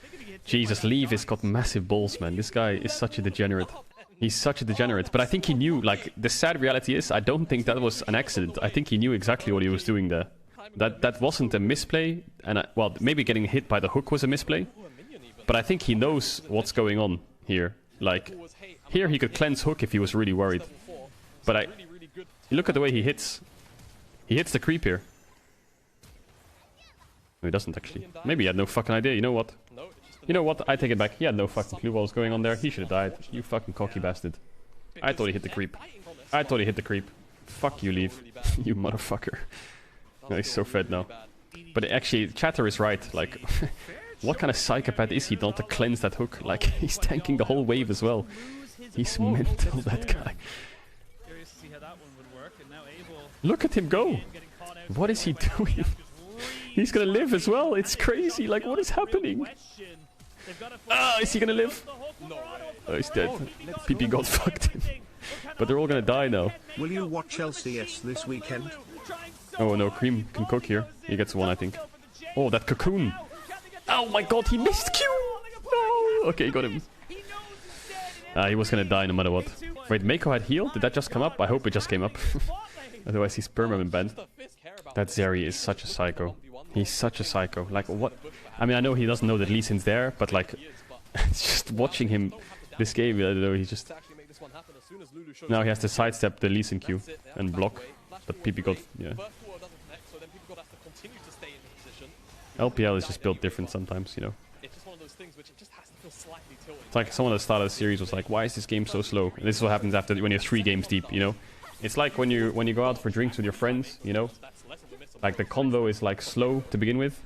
Jesus, Leaf has got massive balls, man. This guy is such a degenerate. He's such a degenerate. But I think he knew, like, the sad reality is, I don't think that was an accident. I think he knew exactly what he was doing there. That wasn't a misplay. And, well, maybe getting hit by the hook was a misplay. But I think he knows what's going on here. Like, here he could cleanse hook if he was really worried. But look at the way he hits. He hits the creep here. No, he doesn't actually. Maybe he had no fucking idea. You know what? You know what? I take it back. He had no fucking clue what was going on there. He should have died. You fucking cocky bastard. I thought he hit the creep. I thought he hit the creep. Fuck you, Leaf. You motherfucker. No, he's so fed now. But actually, Chatter is right. Like, what kind of psychopath is he not to cleanse that hook? Like, he's tanking the whole wave as well. He's mental, that guy. Look at him go. What is he doing? He's gonna live as well. It's crazy. Like, what is happening? Ah, is he gonna live? Oh, he's dead. PP got fucked him. But they're all gonna die now. Will you watch LCS this weekend? Oh no, Cream can cook here. He gets one, I think. Oh, that cocoon. Oh my god, he missed Q. No. Okay, got him. He was gonna die no matter what. Wait, Mako had heal? Did that just come up? I hope it just came up. Otherwise he's permanent banned. That Zeri is such a psycho. He's such a psycho. Like, what? I mean, I know he doesn't know that Lee Sin's there, but like, it's just watching him this game, I don't know, he's just... Now he has to sidestep the Lee Sin Q and block, but PP got... yeah. LPL is just built different sometimes, you know. It's like someone at the start of the series was like, why is this game so slow? And this is what happens after when you're 3 games deep, you know. It's like when you go out for drinks with your friends, you know. Like the convo is like slow to begin with.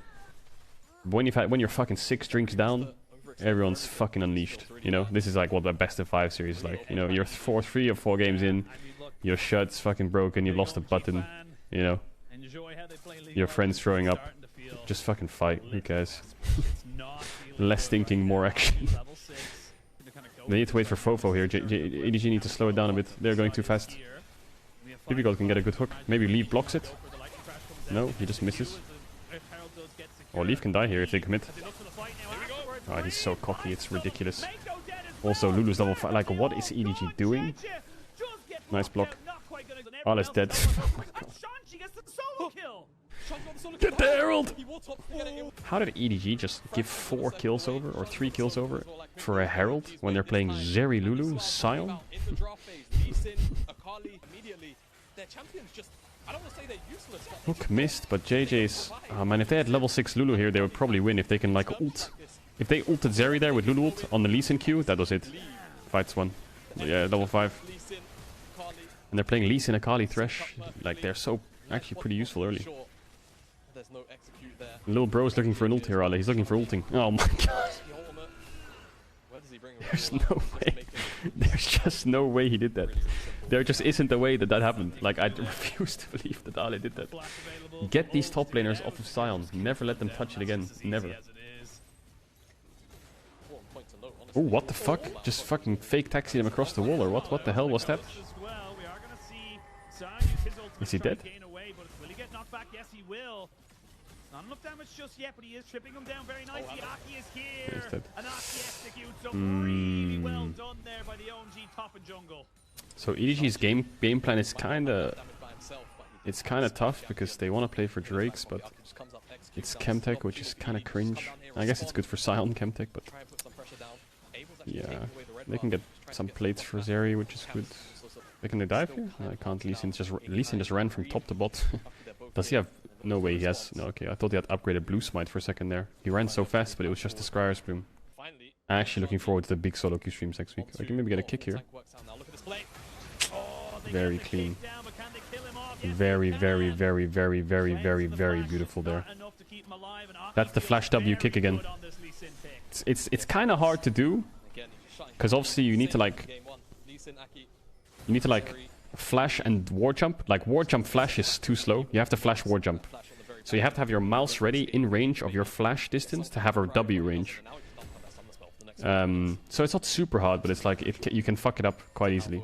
When you're fucking 6 drinks down, everyone's fucking unleashed, you know. This is like what the best of 5 series is like, you know. You're 3 or 4 games in, your shirt's fucking broken, you lost a button, you know. Your friends throwing up. Just fucking fight, who cares? Less thinking, more action. They need to wait for Fofo here. EDG need to slow it down a bit. They're going too fast. Difficult can get a good hook. Maybe Leaf blocks it. No, he just misses. Or Leaf can die here if they commit. Oh, he's so cocky, it's ridiculous. Also, Lulu's level 5. Like, what is EDG doing? Nice block. Ala's dead. Oh my god. Get the Herald! How did EDG just give 4 kills over, or 3 kills over, for a Herald when they're playing Zeri, Lulu, Sion? Hook missed, but JJ's... Oh man, if they had level 6 Lulu here, they would probably win if they can, like, ult. If they ulted Zeri there with Lulu ult on the Lee Sin Q, that was it. Fights one. Yeah, level 5. And they're playing Lee Sin, Akali, Thresh. Like, they're so actually pretty useful early. Little bro's looking for an ult here, Ale. He's looking for ulting. Oh my god. There's no way. There's just no way he did that. There just isn't a way that that happened. Like, I refuse to believe that Ale did that. Get these top laners off of Sion. Never let them touch it again. Never. Oh, what the fuck? Just fucking fake taxi him across the wall or what? What the hell was that? Is he dead? Yes, he will. Not enough damage just yet, but he is tripping him down very nicely. Aki is here. He's dead. And Aki executes him really well done there by the OMG top and jungle. So EDG's game plan is kinda... It's kinda tough because they want to play for Drakes, but it's Chemtech, which is kinda cringe. I guess it's good for Sion Chemtech, but... Yeah, they can get some plates for Zeri, which is good. Can they dive here? No, I can't. Lee Sin just ran from top to bot. Does he have... No way he has... No, okay, I thought he had upgraded Blue Smite for a second there. He ran so fast, but it was just the Scryer's Bloom. I'm actually looking forward to the big solo queue streams next week. I can maybe get a kick here. Very clean. Very, very, very, very, very, very, very beautiful there. That's the flash W kick again. It's kind of hard to do, because obviously you need to like... You need to like flash and war jump. Like war jump flash is too slow. You have to flash war jump. So you have to have your mouse ready in range of your flash distance to have a W range. So it's not super hard, but it's like you can fuck it up quite easily.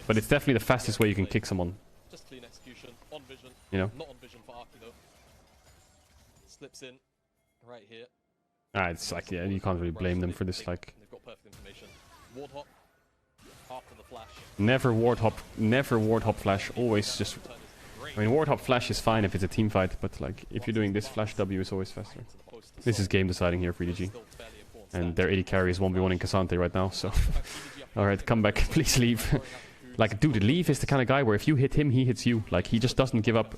But it's definitely the fastest way you can kick someone. You know? Slips in right here. It's like, yeah, you can't really blame them for this, like... Never ward hop flash, always just... I mean, ward hop flash is fine if it's a team fight, but like, if you're doing this, flash W is always faster. This is game deciding here for EDG. And their AD carry is 1v1 in Cassante right now, so... Alright, come back, please leave. Like, dude, Leaf is the kind of guy where if you hit him, he hits you. Like, he just doesn't give up.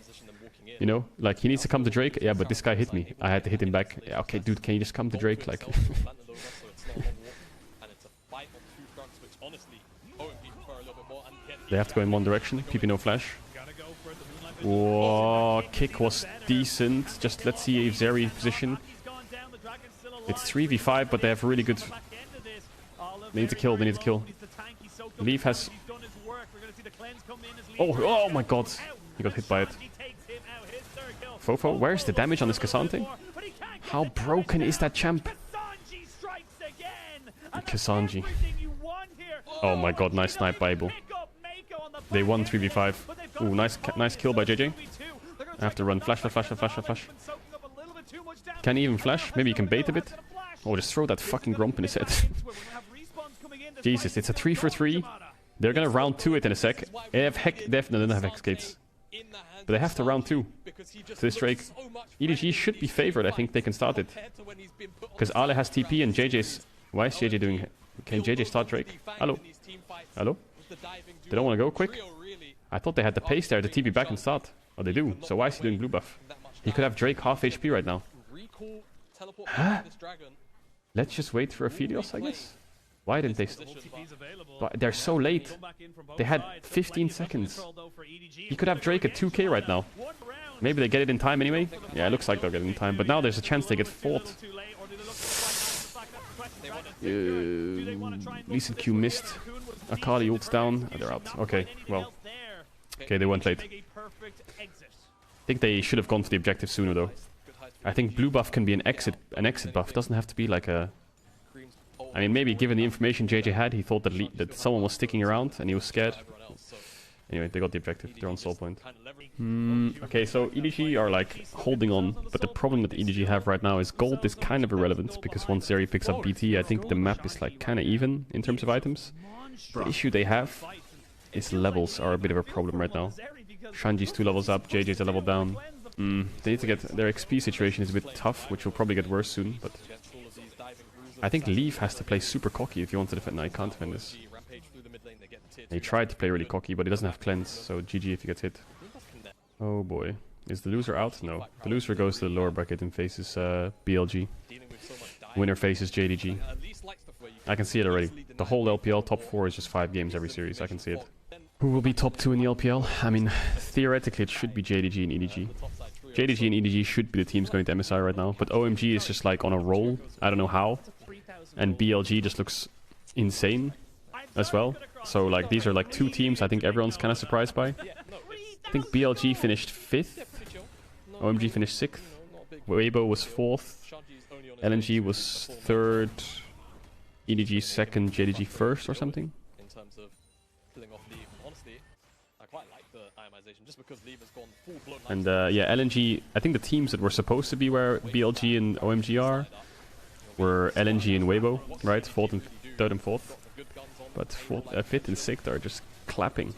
You know? Like, he needs to come to Drake. Yeah, but this guy hit me. I had to hit him back. Yeah, okay, dude, can you just come to Drake? Like... They have to go in one direction. PP no flash. Whoa, kick was decent. Just let's see if Zeri position. It's 3v5, but they have really good... They need to kill, they need to kill. Leaf has... Oh my god. He got hit by it. Fofo, where's the damage on this Cassante? How broken is that champ? Kassanji. Oh my god, nice snipe by Abel. They won 3v5. Ooh, nice kill by JJ. I have to run. Flash. Can he even flash? Maybe he can bait a bit. Oh, just throw that fucking Gromp in his head. Jesus, it's a 3 for 3. They're gonna round 2 it in a sec. They have no, they don't have Hex Gates. But they have to round 2. To this Drake. EDG should be favored, I think they can start it. Because Ale has TP and JJ's... Why is JJ doing... Can JJ start Drake? Hello? Hello? They don't want to go quick? I thought they had the pace there to TP back and start. Oh, they do. So why is he doing blue buff? He could have Drake half HP right now. Huh? Let's just wait for Aphelios, I guess? Why didn't they... But they're so late. They had 15 seconds. He could have Drake at 2k right now. Maybe they get it in time anyway? Yeah, it looks like they'll get it in time. But now there's a chance they get fought. Lee Sin Q missed. Akali ults down. Oh, they're out. Okay, well. Okay, they went late. I think they should have gone for the objective sooner, though. I think blue buff can be an exit buff. It doesn't have to be like a... I mean, maybe given the information JJ had, he thought that someone was sticking around and he was scared. Anyway, they got the objective. They're on soul point. Okay, so EDG are like holding on, but the problem that EDG have right now is gold is kind of irrelevant because once Zeri picks up BT, I think the map is like kind of even in terms of items. The issue they have is levels are a bit of a problem right now. Shanji's 2 levels up, JJ's a level down. They need to get... Their XP situation is a bit tough, which will probably get worse soon, but... I think Leaf has to play super cocky if he wants to defend. No, he can't defend this. He tried to play really cocky, but he doesn't have cleanse, so GG if he gets hit. Oh boy. Is the loser out? No. The loser goes to the lower bracket and faces BLG. Winner faces JDG. I can see it already. The whole LPL top 4 is just 5 games every series. I can see it. Who will be top 2 in the LPL? I mean, theoretically it should be JDG and EDG. JDG and EDG should be the teams going to MSI right now, but OMG is just like on a roll. I don't know how. And BLG just looks insane as well. So like these are like 2 teams I think everyone's kind of surprised by. I think BLG finished 5th. OMG finished 6th. Weibo was 4th. LNG was 3rd. EDG second, JDG first or something. In terms of killing off Leave, honestly, I quite like the itemization just because Leave has gone full blown. And yeah, LNG. I think the teams that were supposed to be where BLG and OMG are were LNG and Weibo, right? Third and fourth. But fifth and sixth are just clapping.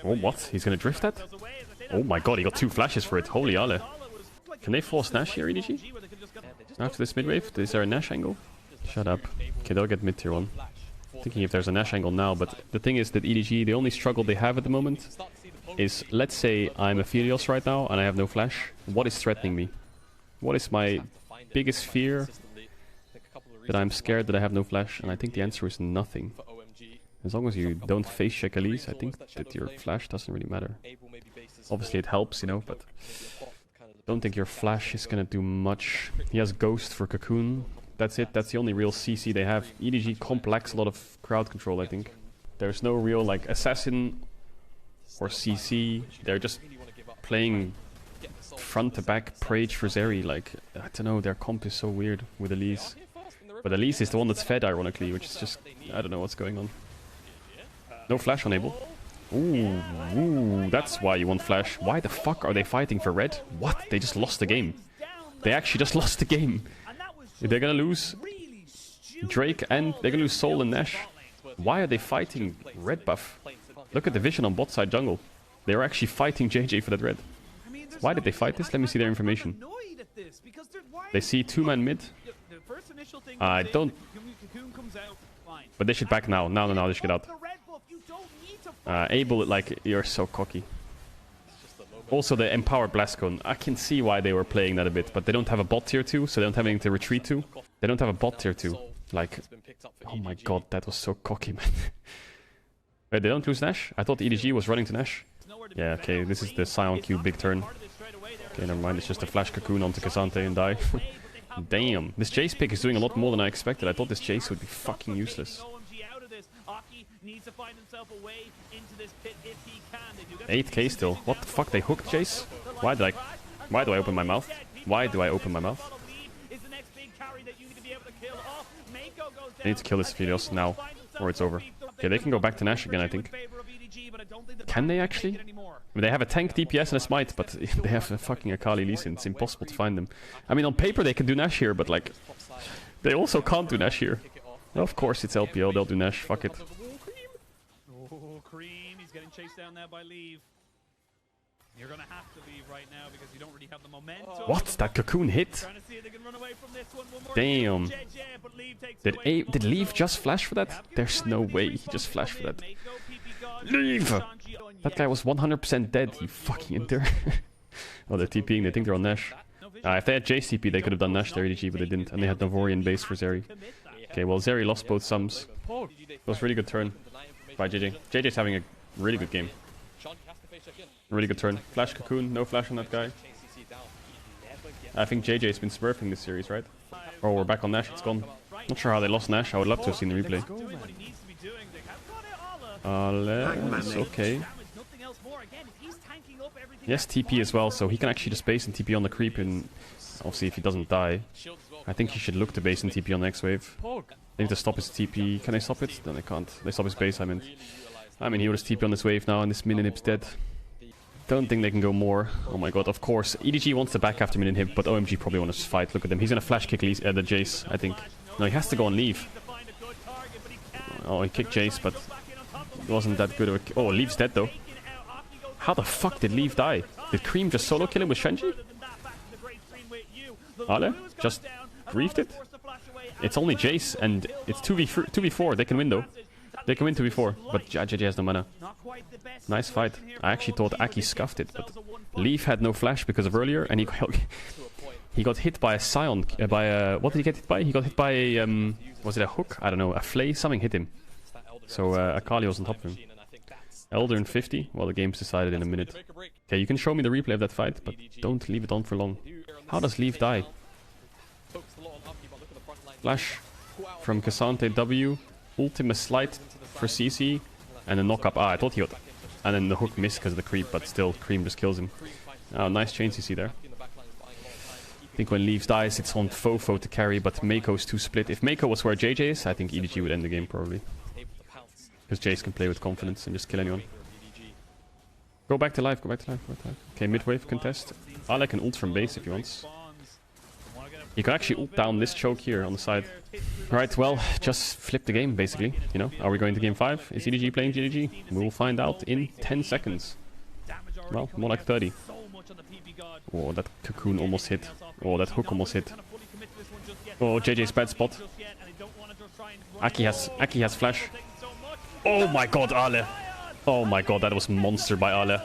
Oh, what? He's gonna drift that? Oh my god, he got 2 flashes for it. Holy ale. Can they force Nash here, EDG? After this mid wave, is there a Nash angle? Shut up. Okay, they'll get mid tier 1. Thinking if there's a Nash angle now, but the thing is that EDG, the only struggle they have at the moment is, let's say I'm a Felios right now and I have no flash. What is threatening me? What is my biggest fear? That I'm scared that I have no flash, and I think the answer is nothing. As long as you don't face check Elise, I think that your flash doesn't really matter. Obviously it helps, you know, but don't think your flash is gonna do much. He has Ghost for Cocoon. That's it, that's the only real CC they have. EDG comp lacks a lot of crowd control, I think. There's no real, like, Assassin or CC. They're just playing front to back Prage for Zeri. Like, I don't know, their comp is so weird with Elise. But Elise is the one that's fed, ironically, which is just... I don't know what's going on. No flash on Abel. Ooh, that's why you want flash. Why the fuck are they fighting for red? What? They just lost the game. They actually just lost the game. They're gonna lose Drake and they're gonna lose Soul and Nash. Why are they fighting red buff? Look at the vision on bot side jungle. They're actually fighting JJ for that red. Why did they fight this? Let me see their information. They see 2-man mid. I don't... But they should back now. No, they should get out. Abel, like, you're so cocky. Also, the Empowered Blast Cone. I can see why they were playing that a bit, but they don't have a bot tier 2, so they don't have anything to retreat to. They don't have a bot tier 2. Like, oh my god, that was so cocky, man. Wait, they don't lose Nash? I thought EDG was running to Nash. Yeah, okay, this is the Scion Q big turn. Okay, never mind, it's just a flash cocoon onto Cassante and die. Damn, this Jace pick is doing a lot more than I expected. I thought this Jace would be fucking useless. 8k still. What the fuck? They hooked Jace? Why do I open my mouth? Why do I open my mouth? I need to kill this Felios now, or it's over. Okay, they can go back to Nash again, I think. Can they actually? I mean, they have a tank DPS and a smite, but they have a fucking Akali Lee Sin. It's impossible to find them. I mean, on paper they can do Nash here, but like, they also can't do Nash here. Of course, it's LPL. They'll do Nash. Fuck it. Oh, Cream. He's getting chased down there by Leave. You're gonna have to leave right now because you don't really have the momentum. What? That cocoon hit? Damn. Did Leave just flash for that? There's no way he just flashed for that. Leave! That guy was 100% dead, you fucking inter. Oh, they're TPing. They think they're on Nash. If they had Jace TP, they could have done Nash there, EDG, but they didn't. And they had Navorian base for Zeri. Okay, well, Zeri lost both sums. It was a really good turn by JJ. JJ's having a really good game. Really good turn. Flash cocoon, no flash on that guy. I think JJ's been smurfing this series, right? Oh, we're back on Nash, it's gone. Not sure how they lost Nash, I would love to have seen the replay. It's okay. Yes, TP as well, so he can actually just base and TP on the creep, and obviously if he doesn't die, I think he should look to base and TP on the next wave. They need to stop his TP. Can they stop it? No, they can't. They stop his base, I mean, he would just TP on this wave now, and this Minihnip's dead. Don't think they can go more. Oh my god, of course. EDG wants to back after Minihnip, but OMG probably wants to fight. Look at him. He's gonna flash kick the Jace, I think. No, he has to go and leave. Oh, he kicked Jace, but it wasn't that good of a... Oh, Leave's dead, though. How the fuck did Leave die? Did Cream just solo kill him with Shenji? Ale? Just griefed it? It's only Jace, and it's 2v4. They can win, though. They can win 2v4, but JJ has no mana. Nice fight. I actually thought Aki scuffed it, but Leaf had no flash because of earlier, and he got hit by a Scion, what did he get hit by? He got hit by a, was it a hook? I don't know, a flay? Something hit him. So Akali was on top of him. Elder in 50? Well, the game's decided in a minute. Okay, you can show me the replay of that fight, but don't leave it on for long. How does Leaf die? Flash from Cassante W. Ultima Slight for CC. And a knock-up. I thought he would. And then the hook missed because of the creep, but still, Cream just kills him. Oh, nice chain CC there. think when Leaves dies, it's on Fofo to carry, but Mako's too split. If Mako was where JJ is, I think EDG would end the game probably. Because Jace can play with confidence and just kill anyone. Go back to life, go back to life, go back to life. Okay, mid-wave contest. Ale can ult from base if he wants. You can actually ult down this choke here on the side. Alright, well, just flip the game, basically. You know, are we going to game 5? Is EDG playing GDG? We will find out in 10 seconds. Well, more like 30. Oh, that cocoon almost hit. Oh, that hook almost hit. Oh, JJ's bad spot. Aki has flash. Oh my god, Ale. Oh my god, that was monster by Ale.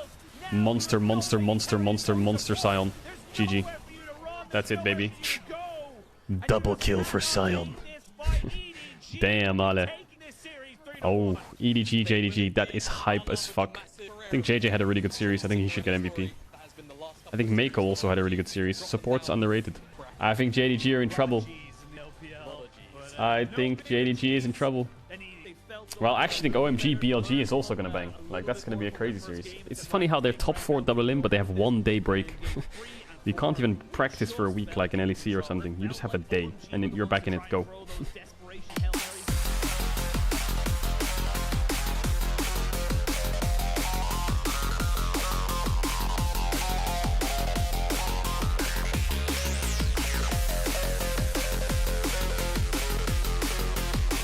Monster, monster, monster, monster, monster Sion. GG. That's it, baby. Double kill for Sion. Damn, Ale. Oh, EDG, JDG. That is hype as fuck. I think JJ had a really good series. I think he should get MVP. I think Mako also had a really good series. Support's underrated. I think JDG are in trouble. I think JDG is in trouble. Well, I actually think OMG BLG is also gonna bang. Like, that's gonna be a crazy series. It's funny how they're top 4 double in, but they have 1 day break. You can't even practice for a week like an LEC or something. You just have a day, and then you're back in it. Go.